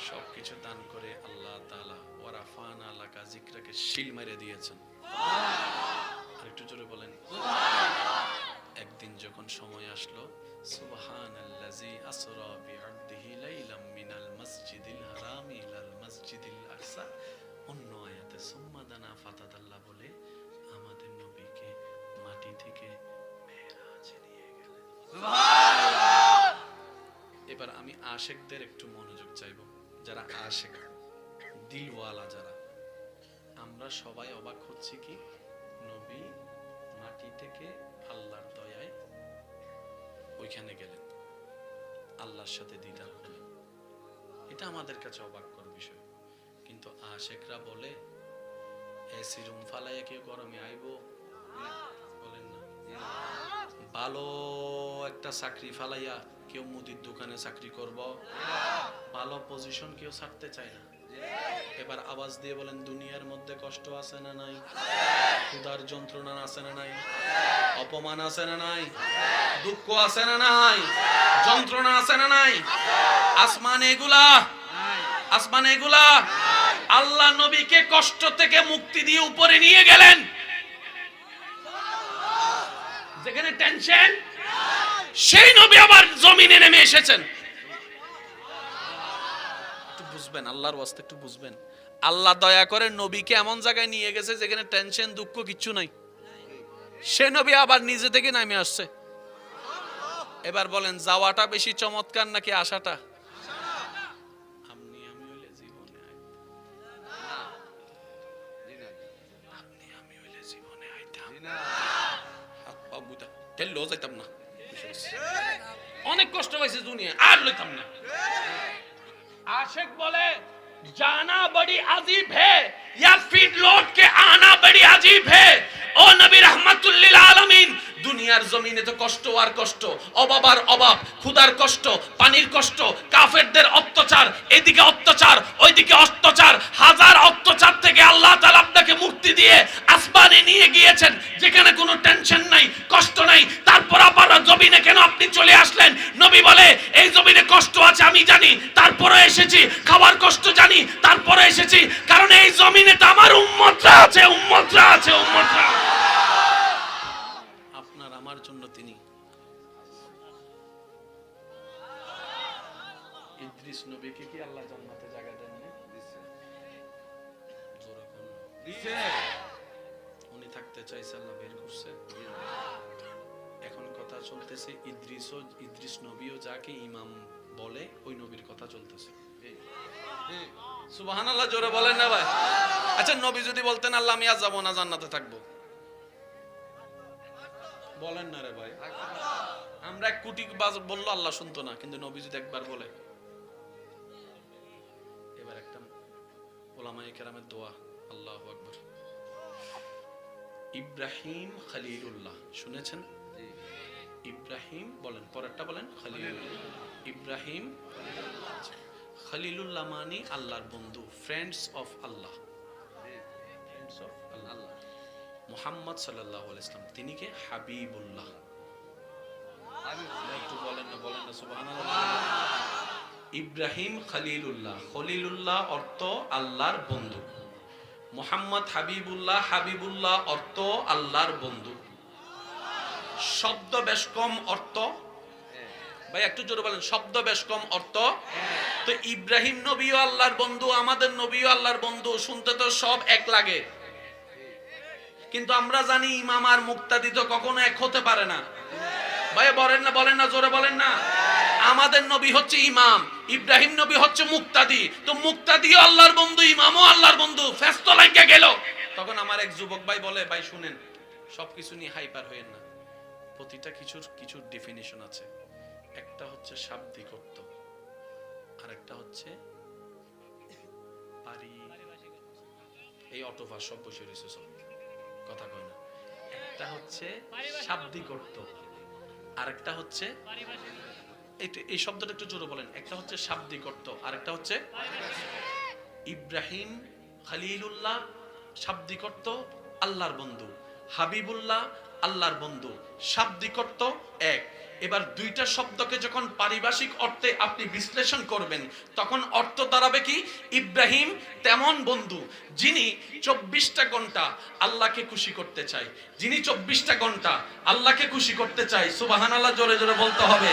সবকিছু দান করে আল্লাহ তাআলা ওয়ারাফানা লাকা যিকরাকে শিল মেরে দিয়েছেন। আর একটু জোরে বলেন। একদিন যখন সময় আসলো, সুবহানাল্লাযী আসরা বিআবদিহি লাইলাম মিনাল মাসজিদিল হারামি ইলাল মাসজিদিল আকসা, অন্য আয়াতে সুম্মা দানা ফাতাদাল্লাহ বলে আমাদের নবীকে মাটি থেকে মেরাজে নিয়ে গেলেন। সুবহানাল্লাহ। এবার আমি আশিকদের একটু মনোযোগ চাইবো, যারা আশিক দিলওয়ালা যারা, আমরা সবাই অবাক হচ্ছি কি নবী মাটি থেকে আল্লাহর দয়ায় ওইখানে গেলেন, আল্লাহর সাথে দিদার হলেন। এটা আমাদের কাছে অবাক করার বিষয়। কিন্তু আশিকরা বলে এসি রুম ফালাইয়া কেউ গরমে আইবো, বলেন না। ভালো একটা চাকরি ফালাইয়া কেউ মুদির দোকানে চাকরি করব, ভালো পজিশন কেউ ছাড়তে চায় না। এবার আওয়াজ দিয়ে বলেন, দুনিয়ার মধ্যে কষ্ট আছে না নাই? ক্ষুধার যন্ত্রণা আছে না নাই? অপমান আছে না নাই? দুঃখ আছে না নাই? যন্ত্রণা আছে না নাই? আসমান এগুলা, আসমান এগুলা। আল্লাহ নবীকে কষ্ট থেকে মুক্তি দিয়ে উপরে নিয়ে গেলেন। যেখানে টেনশন, সেই নবী আবার জমিনে নেমে এসেছেন। বুঝবেন, আল্লাহর ওয়াস্তে একটু বুঝবেন। আল্লাহ দয়া করে নবীকে এমন জায়গায় নিয়ে গেছে যেখানে টেনশন দুঃখ কিচ্ছু নাই। সে নবী আবার নিজে থেকে নামে আসছে। এবার বলেন, যাওয়াটা বেশি চমৎকার নাকি আসাটা? আপনি আমি হইলে জীবনে আইতাম না, হাত পা বুঝা টেললেও যাইতাম না। অনেক কষ্ট পাইছে দুনিয়া, আর লইতাম না। आशिक बोले जाना बड़ी अजीब है या फिर लौट के आना बड़ी अजीब है। ओ नबी रहमतुल्लिल आलमीन, দুনিয়ার জমিনে তো কষ্ট আর কষ্ট, অভাবার অভাব, ক্ষুধার কষ্ট, পানির কষ্ট, কাফেরদের অত্যাচার, এদিকে অত্যাচার ওইদিকে অত্যাচার, হাজার অত্যাচার থেকে আল্লাহ তাআলা আপনাকে মুক্তি দিয়ে আসমানে নিয়ে গিয়েছেন যেখানে কোনো টেনশন নাই, কষ্ট নাই। তারপর আবার জমিনে কেন আপনি চলে আসলেন? নবী বলে, এই জমিনে কষ্ট আছে আমি জানি, তারপরে এসেছি। খাবার কষ্ট জানি, তারপরে এসেছি। কারণ এই জমিনে তো আমার উম্মতরা আছে, উম্মতরা আছে, উম্মতরা। আপনার আমার জন্য তিনি। ইদ্রিস নবীকে কি আল্লাহ জান্নাতে জায়গা দেন না? দিয়েছে। উনি থাকতে চাইছে, আল্লাহ বের করছে। এখন কথা চলতেছে ইদ্রিস নবীও যাকে ইমাম বলে ওই নবীর কথা চলতেছে। সুবহানাল্লাহ, জোরে বলেন না ভাই। আচ্ছা, নবী যদি বলতেন আল্লাহ আমি আজ যাবো না, জান্নাতে থাকবো, বলেন না রে ভাই। আমরা 1 কোটি বললো আল্লাহ শুনতো না, কিন্তু নবী যদি একবার বলে। এবার একটা উলামায়ে কেরামের দোয়া, আল্লাহু আকবার। ইব্রাহিম খলিলুল্লাহ শুনেছেন? ইব্রাহিম বলেন, পরেরটা বলেন খলিলুল্লাহ। ইব্রাহিম খলিলুল্লাহ মানে আল্লাহর বন্ধু, friends of Allah, friends of Allah. Muhammad সাল্লাল্লাহু আলাইহি ওয়াসাল্লাম তিনি কে? হাবিবুল্লাহ। একটু বলেন না, বলেন না সুবহানাল্লাহ। ইব্রাহিম খলিলুল্লাহ, খলিলুল্লাহ অর্থ আল্লাহর বন্ধু। মুহাম্মদ হাবিবুল্লাহ, হাবিবুল্লাহ অর্থ আল্লাহর বন্ধু। শব্দ বেশ কম অর্থ, ভাই একটু জোরে বলেন, শব্দ বেশ কম অর্থ। তো ইব্রাহিম নবীও আল্লাহর বন্ধু, আমাদের নবীও আল্লাহর বন্ধু, শুনতে তো সব এক লাগে। কিন্তু আমরা জানি ইমাম আর মুক্তাদি তো কখনো এক হতে পারে না। ভাই বলেন না, বলেন না, জোরে বলেন না। আমাদের নবী হচ্ছে ইমাম, ইব্রাহিম নবী হচ্ছে মুক্তাদি। তো মুক্তাদিও আল্লাহর বন্ধু, ইমামও আল্লাহর বন্ধু। ফেস্ত লাগিয়া গেল। তখন আমার এক যুবক ভাই বলে, ভাই শুনেন, সবকিছু নিয়ে হাইপার হইেন না, প্রতিটা কিছুর ডেফিনিশন আছে। একটা হচ্ছে শাব্দিক অর্থ, আর একটা হচ্ছে এই অটোফা সব বসে রয়েছে, সব কথা কয় না। একটা হচ্ছে শাব্দিক অর্থ, আরেকটা হচ্ছে এই শব্দটা একটু জোরে বলেন। একটা হচ্ছে শাব্দিক অর্থ, আরেকটা হচ্ছে ইব্রাহিম খলিলুল্লাহ শাব্দিক অর্থ আল্লাহর বন্ধু, হাবিবুল্লাহ আল্লাহর বন্ধু, শাব্দিক অর্থ এক। এবার দুইটা শব্দকে যখন পারিভাষিক অর্থে আপনি বিশ্লেষণ করবেন তখন অর্থ দাঁড়াবে কি? ইব্রাহিম তেমন বন্ধু যিনি 24টা ঘন্টা আল্লাহকে খুশি করতে চায়, যিনি 24টা ঘন্টা আল্লাহকে খুশি করতে চায়, সুবহানাল্লাহ জোরে জোরে বলতে হবে।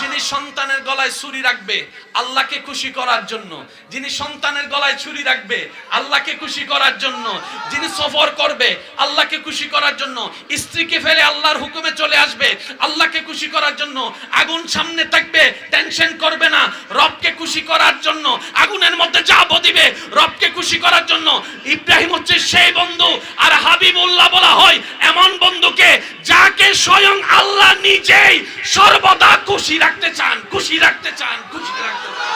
যিনি সন্তানের গলায় ছুরি রাখবে আল্লাহকে খুশি করার জন্য, যিনি সন্তানের গলায় ছুরি রাখবে আল্লাহকে খুশি করার জন্য, যিনি সফর করবে আল্লাহকে খুশি করার জন্য, স্ত্রীকে ফেলে আল্লাহর হুকুমে চলে আসবে আল্লাহকে খুশি করার জন্য, আগুন সামনে থাকবে টেনশন করবে না রবকে খুশি করার জন্য, আগুনের মধ্যে জাবো দিবে রবকে খুশি করার জন্য। ইব্রাহিম হচ্ছে সেই বন্ধু। আর হাবিবুল্লাহ বলা হয় এমন বন্ধুকে যাকে স্বয়ং আল্লাহ নিজেই সর্বদা খুশি রাখতে চান, খুশি রাখতে চান, খুশি রাখতে চান।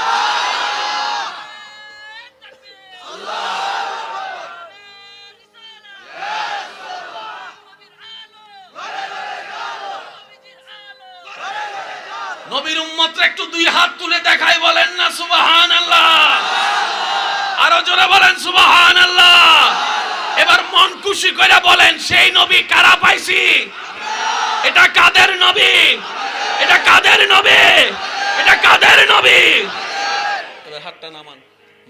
নবীর উম্মতরা একটু দুই হাত তুলে দেখায় বলেন না সুবহানাল্লাহ, আরো জোরে বলেন সুবহানাল্লাহ। এবার মন খুশি করে বলেন সেই নবী কারা পাইছি? এটা কাদের নবী? এটা কাদের নবী? এটা কাদের নবী? এবার হাতটা নামান।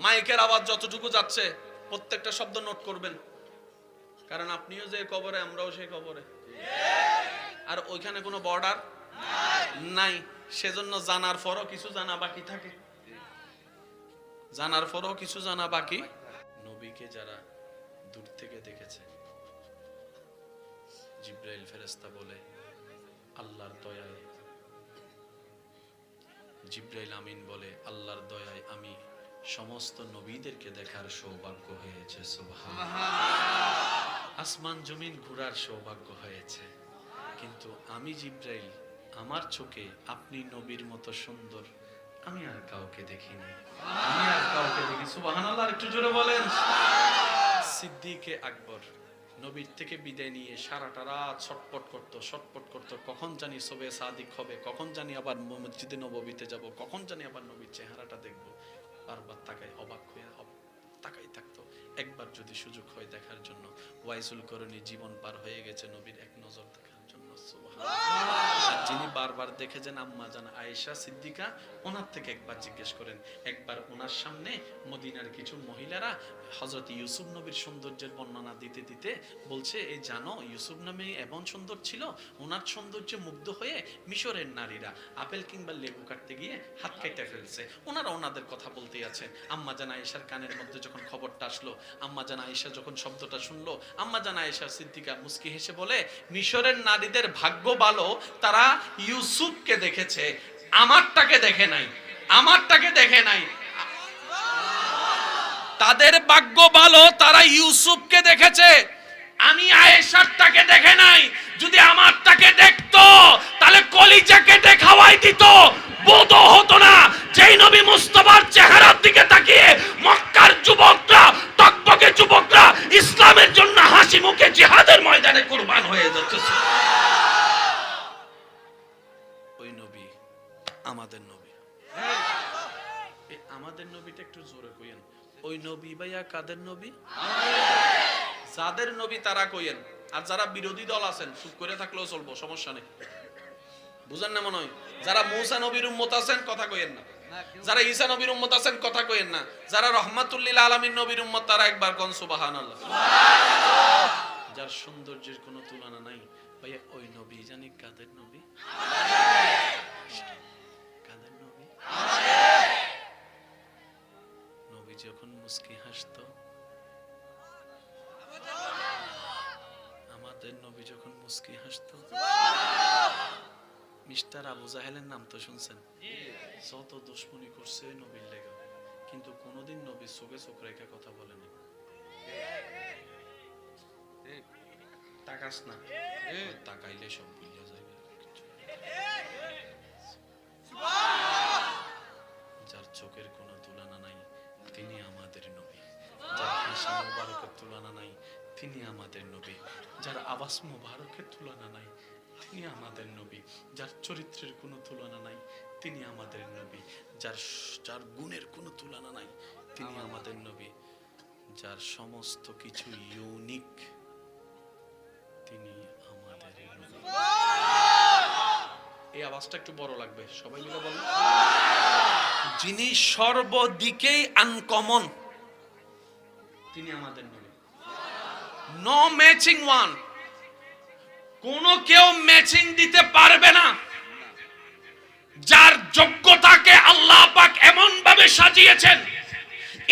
মাইকের আওয়াজ যতটুকু যাচ্ছে প্রত্যেকটা শব্দ নোট করবেন, কারণ আপনিও যে কবরে আমরাও সেই কবরে, আর ওইখানে কোনো বর্ডার নাই। সেজন্য জানার পরও কিছু জানা বাকি থাকে, জানার পরও কিছু জানা বাকি। নবীকে যারা দূর থেকে দেখেছে, জিবরাইল ফেরেশতা বলে আল্লাহর দয়ায়, জিবরাইল আমিন বলে আল্লাহর দয়ায় আমি সমস্ত নবীদেরকে দেখার সৌভাগ্য হয়েছে। সুবহানাল্লাহ। আসমান জমিন ঘোরার সৌভাগ্য হয়েছে, কিন্তু আমি জিবরাইল আমার চোখে আপনি নবীর মতো সুন্দর আমি আর কাউকে দেখিনি, আমি আর কাউকে দেখি। সুবহানাল্লাহ, একটু জোরে বলেন। সিদ্দিকে আকবর নবীর থেকে বিদায় নিয়ে সারাটা রাত ছটপট করত, কখন জানি সবে সাদিক হবে, কখন জানি আবার মসজিদে নববীতে যাব, কখন জানি আবার নবীর চেহারাটা দেখব। বারবার তাকাই, অবাক হয়ে তাকাই থাকতো। একবার যদি সুযোগ হয় দেখার জন্য, ওয়াইসুল করণী জীবন পার হয়ে গেছে নবীর এক নজর দেখার জন্য। সুবহানাল্লাহ। আর যিনি বারবার দেখেছেন আম্মা জান আয়েশা সিদ্দিকা, ওনার থেকে একবার জিজ্ঞেস করেন। একবার ওনার সামনে মদিনার কিছু মহিলারা হযরত ইউসুফ নবীর সৌন্দর্যের বর্ণনা দিতে দিতে বলছে, এই জানো ইউসুফ নামে এমন সুন্দর ছিল, ওনার সৌন্দর্যে মুগ্ধ হয়ে মিশরের নারীরা আপেল কিংবা লেবু কাটতে গিয়ে হাত কেটে ফেলছে। ওনারা ওনাদের কথা বলতেই আছেন। আম্মা জান আয়েশার কানের মধ্যে যখন খবরটা আসলো, আম্মা জান আয়েশা যখন শব্দটা শুনলো, আম্মা জান আয়েশা সিদ্দিকা মুস্কি হেসে বলে, মিশরের নারীদের ভাগ্য ভালো, তারা ইউসুফকে দেখেছে, আমারটাকে দেখে নাই, আমারটাকে দেখে নাই। তাদের ভাগ্য ভালো, তারা ইউসুফকে দেখেছে, আমি আয়েশারটাকে দেখে নাই। যদি আমারটাকে দেখতো তাহলে কলিজা কেটে খাওয়াই দিত, বোধ হতো না। যেই নবী মুস্তাফার চেহারার দিকে তাকিয়ে মক্কার যুবকরা, টকবকে যুবকরা ইসলামের জন্য হাসি মুখে জিহাদের ময়দানে কুরবান হয়ে যাচ্ছে। ওই নবী আমাদের নবী। আমাদের নবীটা একটু জোরে কইেন। ওই নবী ভাইয়া কাদের নবী? যাদের নবী তারা কইেন। আর যারা বিরোধী দল আছেন চুপ করে থাকলেও চলবো, সমস্যা নেই। বুঝেন না মনে হয়? যারা মূসা নবীর উম্মত আছেন কথা কইেন না, যারা ঈসা নবীর উম্মত আছেন কথা কইেন না, যারা রাহমাতুল লিল আলামিন নবীর উম্মত তারা একবার কোন সুবহানাল্লাহ। যার সৌন্দর্যের কোনো তুলনা নাই। ভাইয়া ওই নবী জানি কাদের নবী? কাদের নবী? নবী যখন মুস্কি হাসতো, আমাদের নবী যখন মুস্কি হাসতো, মিস্টার আবু জাহেলের নাম তো শুনছেন, যত দুশমনি করছে নবীর লেগে, কিন্তু কোনোদিন নবীর চোখে চোখ রেখে কথা বলেনি। তাকাস না, তাকাইলে সব ভুলে যাবে। যার চোখের কোনো তুলনা নাই তিনি আমাদের নবী, যার হাসি মুবারকের তুলনা নাই তিনি আমাদের নবী, যার আওয়াজ মুবারকের তুলনা নাই তিনি আমাদের নবী। যার চরিত্রের কোনো তুলনা নাই তিনি আমাদের নবী। যার গুণের কোনো তুলনা নাই তিনি আমাদের নবী। যার সমস্ত কিছু ইউনিক তিনি আমাদের নবী। এই আওয়াজটা একটু বড় লাগবে, সবাই মিলে বলেন। যিনি সর্বদিকেই আনকমন তিনি আমাদের নবী। নো ম্যাচিং ওয়ান, কোন কেউ ম্যাচিং দিতে পারবে না। যার যোগ্যতাকে আল্লাহ পাক এমন ভাবে সাজিয়েছেন,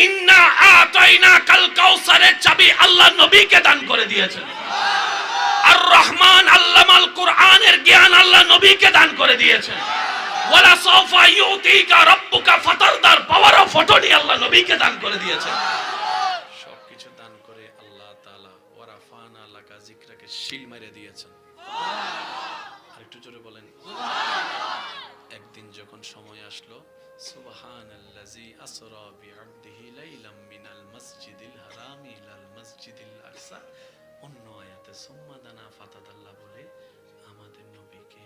ইন্না আতাইনা কাল কাউসারের চাবি আল্লাহ নবীকে দান করে দিয়েছেন। আর রহমান আল্লামাল কুরআনের জ্ঞান আল্লাহ নবীকে দান করে দিয়েছেন। ওয়ালা সাওফা ইউতিকা রাব্বুকা ফাতারদার পাওয়ার অফ অটর্নি আল্লাহ নবীকে দান করে দিয়েছেন। সবকিছু দান করে আল্লাহ তাআলা ওয়ারাফানা লাকা যিকরাকে শিল মেরে দিয়েছেন। আর একটু জোরে বলেন। একদিন যখন সময় আসলো, সুবহানাল্লাযী আসরা বিআবদিহি লাইলাম মিনাল মাসজিদিল হারামি ইলাল মাসজিদিল আকসা, অন্য আয়াতে সুম্মা দানা ফাতাদাল্লাহ বলে আমাদের নবীকে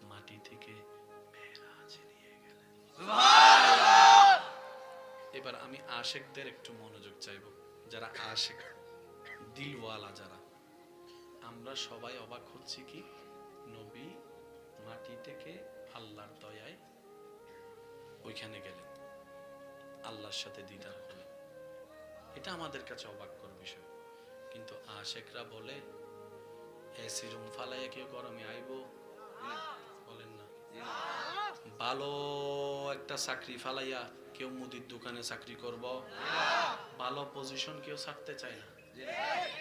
মাটি থেকে মেরাজে নিয়ে গেলেন। সুবহানাল্লাহ। এবার আমি আশিকদের একটু মনোযোগ চাইবো, যারা আশিক দিলওয়ালা যারা, আমরা সবাই অবাক হচ্ছি কি নবী মাটি থেকে আল্লাহর দয়ায় ওইখানে গেলেন, আল্লাহর সাথে দিদার হলেন। এটা আমাদের কাছে অবাককর বিষয়। কিন্তু আশিকরা বলে এসি রুম ফালাইয়া কেউ গরমে আইবো, বলেন না। ভালো একটা চাকরি ফালাইয়া কেউ মুদির দোকানে চাকরি করব, ভালো পজিশন কেউ ছাড়তে চায় না।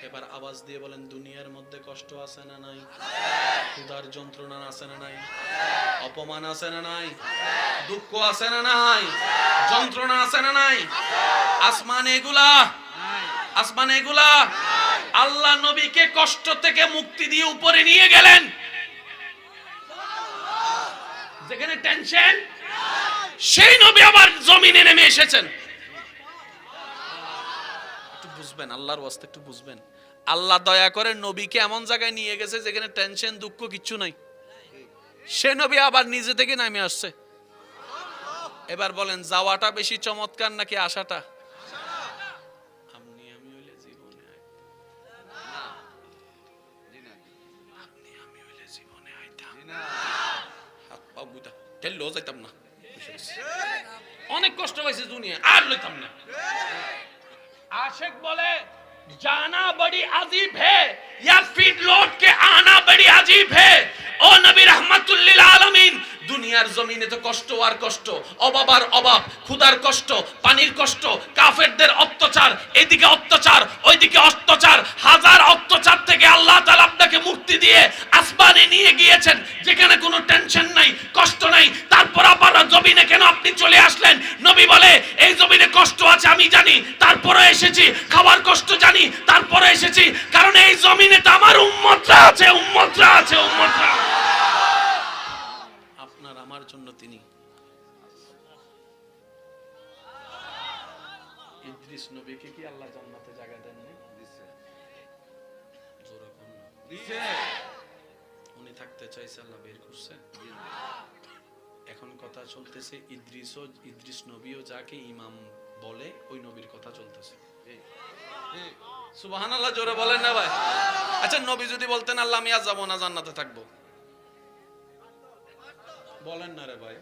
এবার আওয়াজ দিয়ে বলেন, দুনিয়ার মধ্যে কষ্ট আছে না নাই? ক্ষুধার যন্ত্রণা আছে না নাই? অপমান আছে না নাই? দুঃখ আছে না নাই? যন্ত্রণা আছে না নাই? আসমান এগুলা আল্লাহ নবীকে কষ্ট থেকে মুক্তি দিয়ে উপরে নিয়ে গেলেন। যেখানে টেনশন, সেই নবী আবার জমিনে নেমে এসেছেন। একটু বুঝবেন, আল্লাহর ওয়াস্তে একটু বুঝবেন। আল্লাহ দয়া করে নবীকে এমন জায়গায় নিয়ে গেছে যেখানে টেনশন দুঃখ কিচ্ছু নাই। সে নবী আবার নিজে থেকে নামে আসছে। এবার বলেন, যাওয়াটা বেশি চমৎকার নাকি আসাটা? অনেক কষ্ট হয়েছে দুনিয়া, আর লইতাম না। আশিক বলে जाना बड़ी अजीब है या फिर लौट के आना बड़ी अजीब है। ও নবী রাহমাতুল লিল আলামিন, দুনিয়ার জমিনে তো কষ্ট আর কষ্ট, অভাব আর অভাব, ক্ষুধার কষ্ট, পানির কষ্ট, কাফেরদের অত্যাচার, এদিকে অত্যাচার ওইদিকে অত্যাচার, হাজার অত্যাচার থেকে আল্লাহ তাআলা আপনাকে মুক্তি দিয়ে আসমানে নিয়ে গিয়েছেন যেখানে কোনো টেনশন নাই, কষ্ট নাই। তারপর আবার জমিনে কেন আপনি চলে আসলেন? নবী বলে, এই জমিনে কষ্ট আছে আমি জানি, তারপরে এসেছি। খাবার কষ্ট জানি, তারপরে এসেছি, কারণ এই জমিনে তো আমার উম্মতরা আছে। আপনার আমার জন্য তিনি। ইদ্রিস নবীকে কি আল্লাহ জান্নাতে জায়গা দেন নাই? জোরে কোন দিছে। উনি থাকতে চাইছে, আল্লাহ বের করছে। এখন কথা চলতেছে ইদ্রিস নবীও যাকে ইমাম বলে ওই নবীর কথা চলতেছে। সুবহানাল্লাহ, জোরে বলেন না ভাই। আচ্ছা, নবী যদি বলতেন আল্লাহ আমি আজ যাব না, জান্নাতে থাকবো, বলেন না রে ভাই।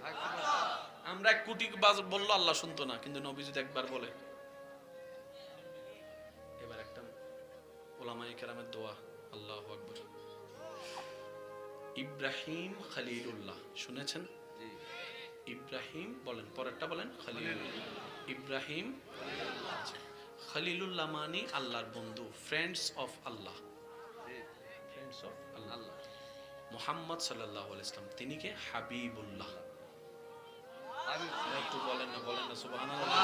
আমরা 1 কোটি বললো আল্লাহ শুনতো না, কিন্তু নবী যদি একবার বলে। এবার একটা উলামায়ে কেরামের দোয়া, আল্লাহু আকবার। ইব্রাহিম খলিলুল্লাহ শুনেছেন? ইব্রাহিম বলেন, পরেরটা বলেন খলিলুল্লাহ। ইব্রাহিম খলিলুল্লাহ মানে আল্লাহর বন্ধু, ফ্রেন্ডস অফ আল্লাহ। মুহাম্মদ সাল্লাল্লাহু আলাইহি ওয়াসাল্লাম তিনি কে? হাবিবুল্লাহ। একটু বলেন না সুবহানাল্লাহ।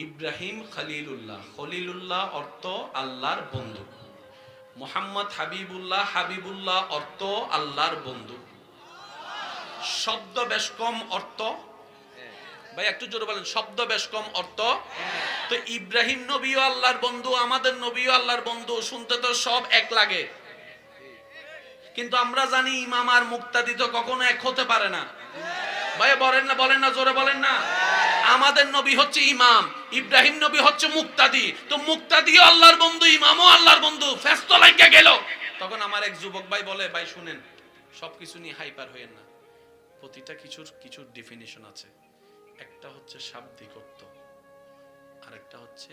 ইব্রাহিম খলিলুল্লাহ, খলিলুল্লাহ অর্থ আল্লাহর বন্ধু। মুহাম্মদ হাবিবুল্লাহ অর্থ আল্লাহর বন্ধু। শব্দ বেশ কম অর্থ, ভাই একটু জোরে বলেন, শব্দ বেশ কম অর্থ। তো ইব্রাহিম নবীও আল্লাহর বন্ধু, আমাদের নবীও আল্লাহর বন্ধু, শুনতে তো সব এক লাগে, কিন্তু আমরা জানি ইমাম আর মুক্তাদি তো কখনো এক হতে পারে না। ভাই বলেন না জোরে বলেন না। আমাদের নবী হচ্ছে ইমাম, ইব্রাহিম নবী হচ্ছে মুক্তাদি। তো মুক্তাদিও আল্লাহর বন্ধু, ইমামও আল্লাহর বন্ধু, ফেস্ত লাগিয়া গেল। তখন আমার এক যুবক ভাই বলে, ভাই শুনেন, সবকিছু নিয়ে হাইপার হইেন না, প্রতিটা কিছুর ডেফিনিশন আছে। একটা হচ্ছে শাব্দিকত্ব, আরেকটা হচ্ছে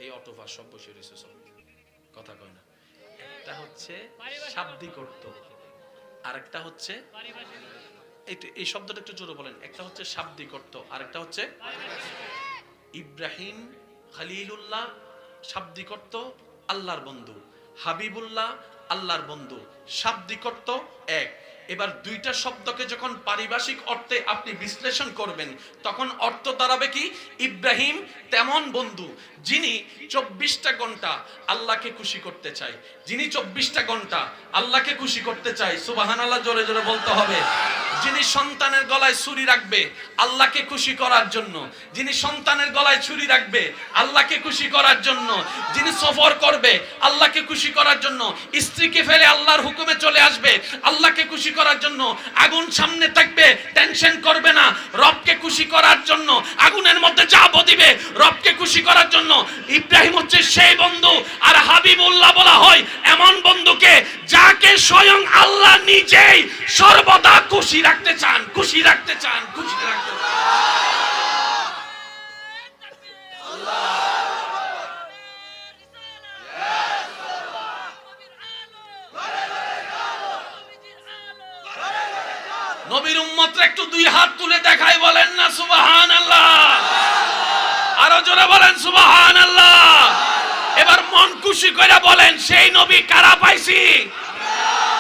এই অটোভার সব বসে রয়েছে, সব কথা কয় না। একটা হচ্ছে শাব্দিক অর্থ, আরেকটা হচ্ছে এই শব্দটা একটু জোরে বলেন। একটা হচ্ছে শাব্দিক অর্থ, আরেকটা হচ্ছে ইব্রাহিম খলিলুল্লাহ শাব্দিক অর্থ আল্লাহর বন্ধু, হাবিবুল্লাহ আল্লাহর বন্ধু, শাব্দিক অর্থ এক। এবার দুইটা শব্দকে যখন পারিভাষিক অর্থে আপনি বিশ্লেষণ করবেন, তখন অর্থ দাঁড়াবে কি? ইব্রাহিম তেমন বন্ধু যিনি 24টা ঘন্টা আল্লাহকে খুশি করতে চায়, যিনি 24টা ঘন্টা আল্লাহকে খুশি করতে চায়, সুবহানাল্লাহ জোরে জোরে বলতে হবে। যিনি সন্তানের গলায় ছুরি রাখবে আল্লাহকে খুশি করার জন্য, যিনি সন্তানের গলায় ছুরি রাখবে আল্লাহকে খুশি করার জন্য, যিনি সফর করবে আল্লাহকে খুশি করার জন্য, স্ত্রীকে ফেলে আল্লাহর হুকুমে চলে আসবে আল্লাহকে খুশি করার জন্য, আগুন সামনে থাকবে টেনশন করবে না রবকে খুশি করার জন্য, আগুনের মধ্যে যাব দিবে রবকে খুশি করার জন্য। ইব্রাহিম হচ্ছে সেই বন্ধু। আর হাবিবুল্লাহ বলা হয় এমন বন্ধুকে যাকে স্বয়ং আল্লাহ নিজেই সর্বদা খুশি রাখতে চান, খুশি রাখতে চান, খুশি রাখতে চান। নবীর উম্মতরা একটু দুই হাত তুলে দেখায়, বলেন না সুবহানাল্লাহ। আরো জোরে বলেন সুবহানাল্লাহ। এবার মন খুশি করে বলেন, সেই নবী কারা পাইছি?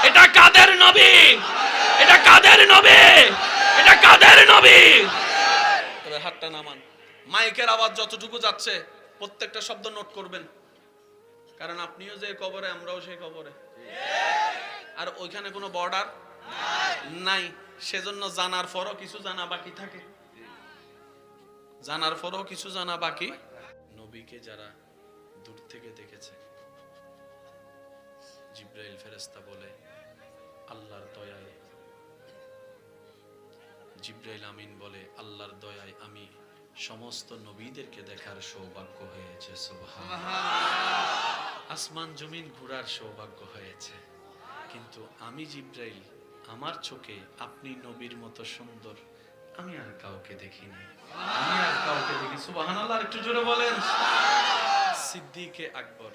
এটা কাদের নবী? এটা কাদের নবী? এটা কাদের নবী? এবার হাতটা নামান। মাইকের আওয়াজ যতটুকু যাচ্ছে প্রত্যেকটা শব্দ নোট করবেন, কারণ আপনিও যে কবরে আমরাও সেই কবরে, আর ওইখানে কোনো বর্ডার নাই। সেজন্য জানার পরও কিছু জানা বাকি থাকে, জানার পরও কিছু জানা বাকি। নবীকে যারা দূর থেকে দেখেছে, জিবরাইল ফেরেশতা বলে আল্লাহর দয়ায়, জিবরাইল আমিন বলে আল্লাহর দয়ায় আমি সমস্ত নবীদেরকে দেখার সৌভাগ্য হয়েছে। সুবহানাল্লাহ। আসমান জমিন ঘোরার সৌভাগ্য হয়েছে, কিন্তু আমি জিবরাইল আমার চোখে আপনি নবীর মতো সুন্দর আমি আর কাউকে দেখিনি, আমি আর কাউকে দেখি। সুবহানাল্লাহ, একটু জোরে বলেন। সিদ্দিকে আকবর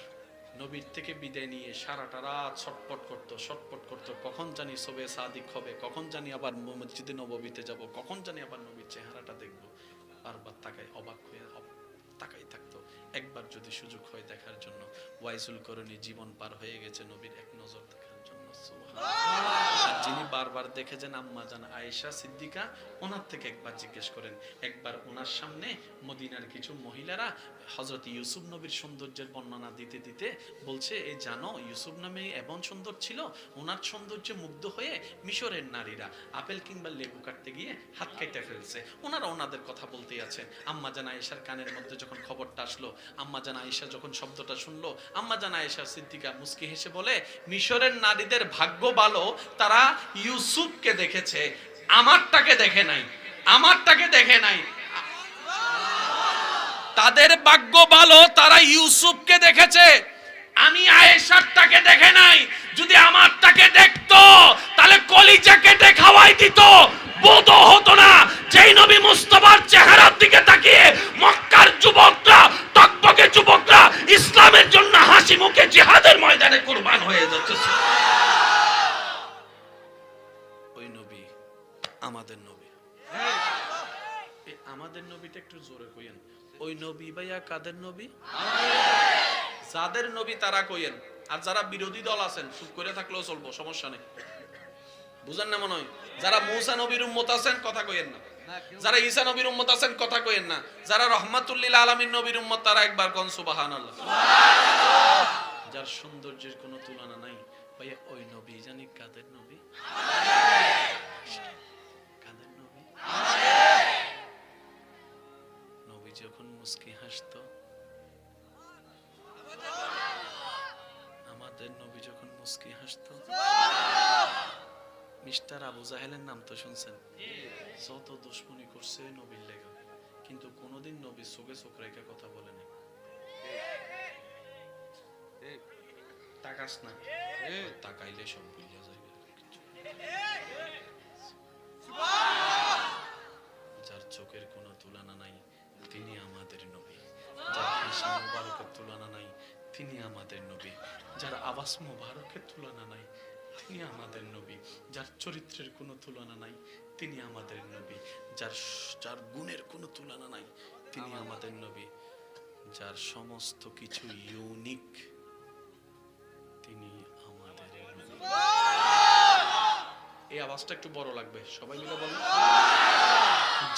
নবীর থেকে বিদায় নিয়ে সারাটা রাত ছটপট করত, কখন জানি সবে সাদিক হবে, কখন জানি আবার মসজিদে নববীতে যাব, কখন জানি আবার নবীর চেহারাটা দেখব। বারবার তাকায়, অবাক হয়ে তাকাই থাকতো। একবার যদি সুযোগ হয় দেখার জন্য, ওয়াইসুল করণী জীবন পার হয়ে গেছে নবীর এক নজর দেখার জন্য। সুবহানাল্লাহ। যিনি বারবার দেখেছেন আম্মা জান আয়েশা সিদ্দিকা, ওনার থেকে একবার জিজ্ঞেস করেন। একবার ওনার সামনে মদিনার কিছু মহিলারা হযরত ইউসুফ নবীর সৌন্দর্যের বর্ণনা দিতে দিতে বলছে, এই জানো ইউসুফ নামে এমন সুন্দর ছিল, ওনার সৌন্দর্যে মুগ্ধ হয়ে মিশরের নারীরা আপেল কিংবা লেবু কাটতে গিয়ে হাত কেটে ফেলছে। ওনারা ওনাদের কথা বলতেই আছেন। আম্মা জান আয়েশার কানের মধ্যে যখন খবরটা আসলো, আম্মা জান আয়েশা যখন শব্দটা শুনলো, আম্মা জান আয়েশা সিদ্দিকা মুস্কি হেসে বলে, মিশরের নারীদের ভাগ্য ভালো, তারা ইউসুফকে দেখেছে, আমারটাকে দেখে নাই, আমারটাকে দেখে নাই। তাদের ভাগ্য ভালো, তারা ইউসুফকে দেখেছে, আমি আয়েশারটাকে দেখে নাই। যদি আমারটাকে দেখতো তাহলে কলিজা কেটে খাওয়াই দিত, বোধ হতো না। যেই নবী মুস্তাফার চেহারার দিকে তাকিয়ে মক্কার যুবকরা, টকবকে যুবকরা ইসলামের জন্য হাসি মুখে জিহাদের ময়দানে কুরবান হয়ে যাচ্ছে। ওই নবী আমাদের নবী। এই আমাদের নবীটা একটু জোরে কইেন। ওই নবী ভাইয়া কাদের নবী? যাদের নবী তারা কইেন। আর যারা বিরোধী দল আছেন চুপ করে থাকলেও চলবো, সমস্যা নেই। বুঝেন না মনে হয়? যারা মূসা নবীর উম্মত আছেন কথা কইেন না, যারা ঈসা নবীর উম্মত আছেন কথা কইেন না, যারা রহমাতুল লিল আলামিন নবীর উম্মত তারা একবার কোন সুবহানাল্লাহ। যার সৌন্দর্যের কোনো তুলনা নাই। ভাইয়া ওই নবী জানি কাদের নবী? কাদের নবী? নবী যখন মুস্কি হাসতো, মিস্টার আবু জাহেলের নাম তো শুনছেন, যত দুশ্মনী করছে নবীর লেগা, কিন্তু কোনোদিন নবীর চোখে চোখ রেখে কথা বলে নাই। তাকাস না, তাকাইলে সব ভুলে যাবে। যার চোখের কোনো তুলনা নাই তিনি আমাদের নবী, যার হাসি মুবারকের তুলনা নাই তিনি আমাদের নবী, যার আওয়াজ মুবারকের তুলনা নাই তিনি আমাদের নবী, যার চরিত্রের কোনো তুলনা নাই তিনি আমাদের নবী, যার গুণের কোনো তুলনা নাই তিনি আমাদের নবী, যার সমস্ত কিছু ইউনিক তিনি আমাদের নবী। এই আওয়াজটা একটু বড় লাগবে, সবাই মিলে বলেন।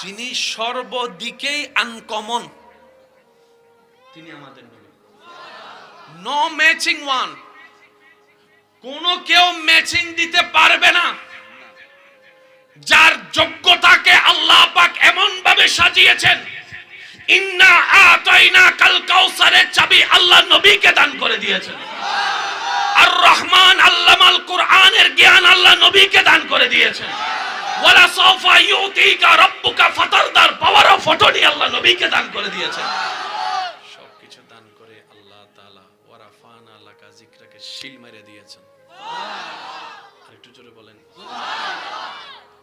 যিনি সর্বদিকেই আনকমন তিনি আমাদের নবী। নো ম্যাচিং ওয়ান, কোন কেউ ম্যাচিং দিতে পারবে না। যার যোগ্যতাকে আল্লাহ পাক এমন ভাবে সাজিয়েছেন, ইন্না আতাইনা কাল কাউসারের চাবি আল্লাহ নবীকে দান করে দিয়েছেন। আর রহমান আল্লামাল কোরআনের জ্ঞান আল্লাহ নবীকে দান করে দিয়েছেন। ওয়ালা সাওফা ইউতিকা রাব্বুকা ফাতারদার পাওয়ার অফ অটর্নি আল্লাহ নবীকে দান করে দিয়েছেন। সবকিছু দান করে আল্লাহ তাআলা ওয়ারাফানা লাকা যিকরাকে শিল মেরে দিয়েছেন। আর একটু জোরে বলেন।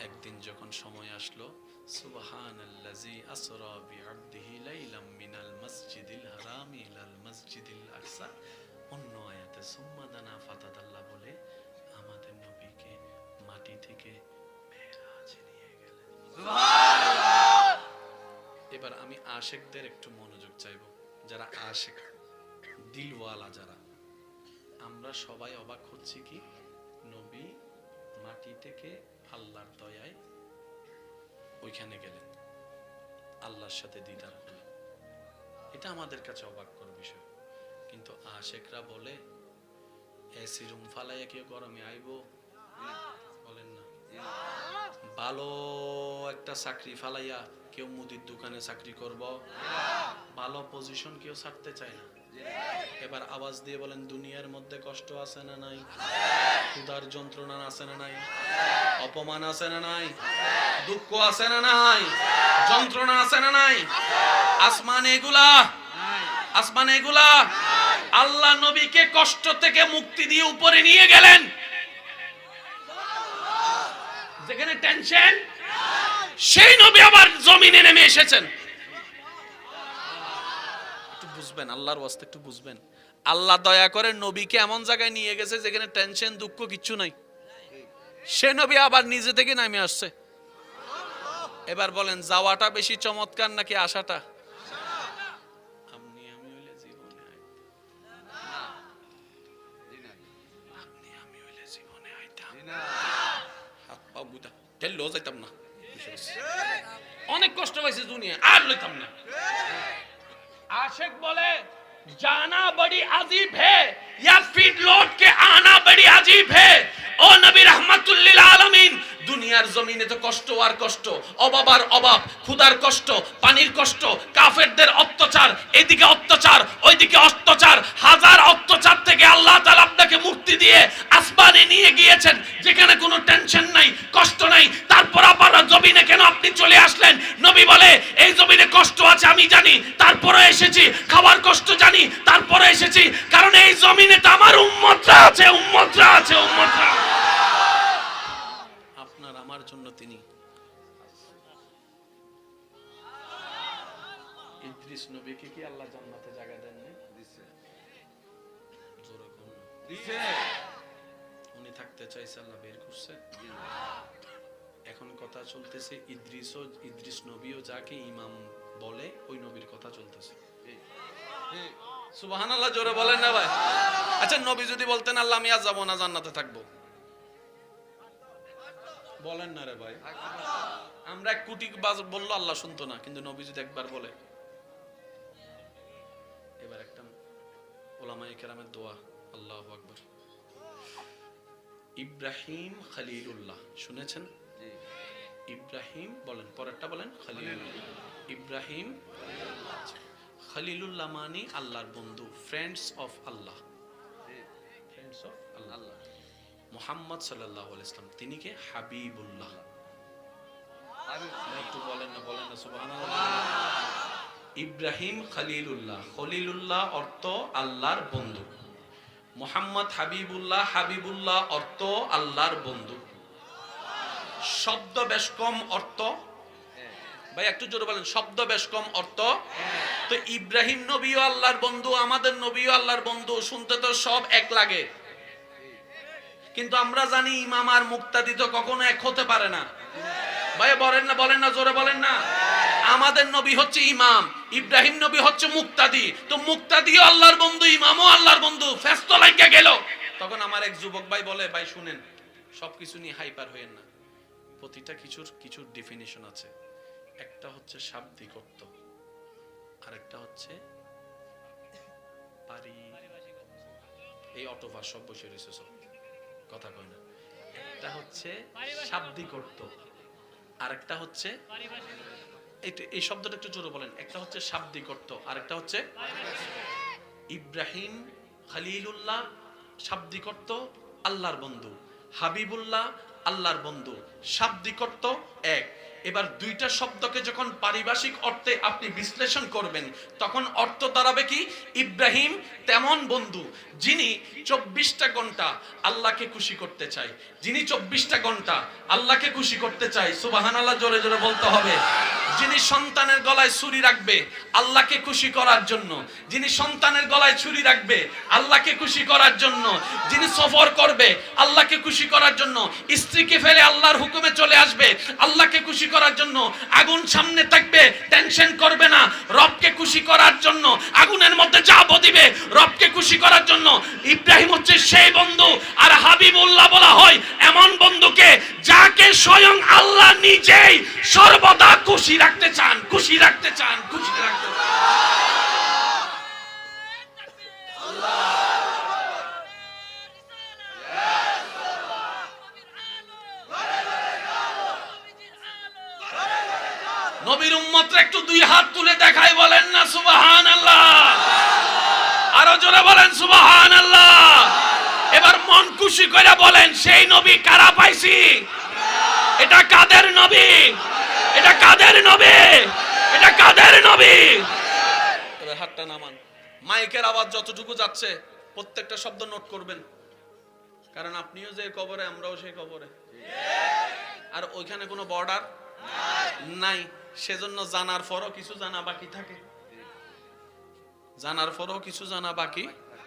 একদিন যখন সময় আসলো, সুবহানাল্লাযী আসরা বিআবদিহি লাইলাম মিনাল মাসজিদিল হারামি ইলাল মাসজিদিল আকসা, অন্য আয়াতে সুম্মা দানা ফাতাদাল্লাহ বলে আমাদের নবীকে মাটি থেকে মেরাজে নিয়ে গেলেন। সুবহানাল্লাহ। এবার আমি আশিকদের একটু মনোযোগ চাইবো, যারা আশিক দিলওয়ালা যারা, আমরা সবাই অবাক হচ্ছি কি নবী মাটি থেকে আল্লাহর দয়ায় ওইখানে গেলেন, আল্লাহর সাথে দিদার হলেন। এটা আমাদের কাছে অবাক করার বিষয়, কিন্তু আশেকরা বলে এসি রুম ফালাইয়া কেউ গরমে আইবো, বলেন না। ভালো একটা চাকরি ফালাইয়া কেউ মুদির দোকানে চাকরি করব, ভালো পজিশন কেউ ছাড়তে চায় না। এবার আওয়াজ দিয়ে বলেন, দুনিয়ার মধ্যে কষ্ট আছে না নাই? ক্ষুধার যন্ত্রণা আছে না নাই? অপমান আছে না নাই? দুঃখ আছে না নাই? যন্ত্রণা আছে না নাই? আসমান এগুলা আল্লাহ নবীকে কষ্ট থেকে মুক্তি দিয়ে উপরে নিয়ে গেলেন। যেখানে টেনশন, সেই নবী আবার জমিনে নেমে এসেছেন। একটু বুঝবেন, আল্লাহর ওয়াস্তে একটু বুঝবেন। আল্লাহ দয়া করে নবীকে এমন জায়গায় নিয়ে গেছে যেখানে টেনশন দুঃখ কিচ্ছু নাই। সে নবী আবার নিজে থেকে নামে আসছে। এবার বলেন, যাওয়াটা বেশি চমৎকার নাকি আসাটা? অনেক কষ্ট পাইছে দুনিয়া, আর লইতাম না। आशिक बोले जाना बड़ी अजीब है या फिर लौट के आना बड़ी अजीब है। ओ नबी रहमतुल्लिल आलमीन, দুনিয়ার জমিনে তো কষ্ট আর কষ্ট, অভাব আর অভাব, ক্ষুধার কষ্ট, পানির কষ্ট, কাফেরদের অত্যাচার, এদিকে অত্যাচার ওইদিকে অত্যাচার, হাজার অত্যাচার থেকে আল্লাহ তাআলা আপনাকে মুক্তি দিয়ে আসমানে নিয়ে গিয়েছেন যেখানে কোনো টেনশন নাই, কষ্ট নাই। তারপর আবার জমিনে কেন আপনি চলে আসলেন? নবী বলে, এই জমিনে কষ্ট আছে আমি জানি, তারপরে এসেছি। খাবার কষ্ট জানি, তারপরে এসেছি, কারণ এই জমিনে তো আমার উম্মতরা আছে। আপনার আমার জন্য তিনি। ইদ্রিস নবীকে কি আল্লাহ জান্নাতে জায়গা দেন না? দিয়েছে। জোরে কোন দিয়েছে। উনি থাকতে চাইছে, আল্লাহ বের করছে। এখন কথা চলতেছে ইদ্রিস নবীও যাকে ইমাম বলে ওই নবীর কথা চলতেছে। সুবহানাল্লাহ, জোরে বলেন না ভাই। আচ্ছা, নবী যদি বলতেন আল্লাহ আমি আজ যাব না, জান্নাতে থাকবো, বলেন না রে ভাই। আমরা 1 কোটি বললো আল্লাহ শুনতো না, কিন্তু নবী যদি একবার বলে। এবার একটা উলামায়ে কেরামের দোয়া, আল্লাহু আকবার। ইব্রাহিম খলিলুল্লাহ শুনেছেন? ইব্রাহিম বলেন, পরেরটা বলেন খলিলুল্লাহ। ইব্রাহিম খলিলুল্লাহ মানে আল্লাহর বন্ধু, friends of Allah. Friends of Allah. Muhammad সাল্লাল্লাহু আলাইহি ওয়াসাল্লাম তিনি কে? হাবিবুল্লাহ। একটু বলেন না সুবহানাল্লাহ। ইব্রাহিম খলিলুল্লাহ, খলিলুল্লাহ অর্থ আল্লাহর বন্ধু। মুহাম্মদ হাবিবুল্লাহ, হাবিবুল্লাহ অর্থ আল্লাহর বন্ধু। শব্দ বেশ কম অর্থ, ভাই একটু জোরে বলেন, শব্দ বেশ কম অর্থ। তো ইব্রাহিম নবীও আল্লাহর বন্ধু, আমাদের নবীও আল্লাহর বন্ধু, শুনতে তো সব এক লাগে, কিন্তু আমরা জানি ইমাম আর মুক্তাদি তো কখনো এক হতে পারে না। ভাই বলেন না জোরে বলেন না। আমাদের নবী হচ্ছে ইমাম, ইব্রাহিম নবী হচ্ছে মুক্তাদি। তো মুক্তাদিও আল্লাহর বন্ধু, ইমামও আল্লাহর বন্ধু, ফেস্ত লাগিয়া গেল। তখন আমার এক যুবক ভাই বলে, ভাই শুনেন, সবকিছু নিয়ে হাইপার হইেন না, প্রতিটা কিছুর ডেফিনিশন আছে। একটা হচ্ছে শাব্দিক অর্থ, আরেকটা হচ্ছে এই অটোভার সব বসে রয়েছে, সব কথা কয় না। একটা হচ্ছে শাব্দিক অর্থ, আরেকটা হচ্ছে এই শব্দটা একটু জোরে বলেন। একটা হচ্ছে শাব্দিক অর্থ, আরেকটা হচ্ছে ইব্রাহিম খলিলুল্লাহ, শাব্দিক অর্থ আল্লাহর বন্ধু, হাবিবুল্লাহ আল্লাহর বন্ধু, শাব্দিক অর্থ এক। এবার দুইটা শব্দকে যখন পারিভাষিক অর্থে আপনি বিশ্লেষণ করবেন, তখন অর্থ দাঁড়াবে কি? ইব্রাহিম তেমন বন্ধু যিনি 24টা ঘন্টা আল্লাহকে খুশি করতে চায়, যিনি 24টা ঘন্টা আল্লাহকে খুশি করতে চায়, সুবহানাল্লাহ জোরে জোরে বলতে হবে। যিনি সন্তানের গলায় ছুরি রাখবে আল্লাহকে খুশি করার জন্য, যিনি সন্তানের গলায় ছুরি রাখবে আল্লাহকে খুশি করার জন্য, যিনি সফর করবে আল্লাহকে খুশি করার জন্য, স্ত্রীকে ফেলে আল্লাহর হুকুমে চলে আসবে আল্লাহকে খুশি করার জন্য, আগুন সামনে থাকবে টেনশন করবে না রবকে খুশি করার জন্য, আগুনের মধ্যে যাব দিবে রবকে খুশি করার জন্য। ইব্রাহিম হচ্ছে সেই বন্ধু। আর হাবিবুল্লাহ বলা হয় এমন বন্ধুকে যাকে স্বয়ং আল্লাহ নিজেই সর্বদা খুশি রাখতে চান, খুশি রাখতে চান, খুশি রাখতে চান। নবীর উম্মতরা একটু দুই হাত তুলে দেখায়, বলেন না সুবহানাল্লাহ। আরো জোরে বলেন সুবহানাল্লাহ। এবার মন খুশি করে বলেন, সেই নবী কারা পাইছি? এটা কাদের নবী? এটা কাদের নবী? এটা কাদের নবী? এবার হাতটা নামান। মাইকের আওয়াজ যতটুকু যাচ্ছে প্রত্যেকটা শব্দ নোট করবেন, কারণ আপনিও যে কবরে আমরাও সেই কবরে, আর ওইখানে কোনো বর্ডার নাই। সেজন্য জানার পরও কিছু জানা বাকি থাকে, জানার পরও কিছু জানা বাকি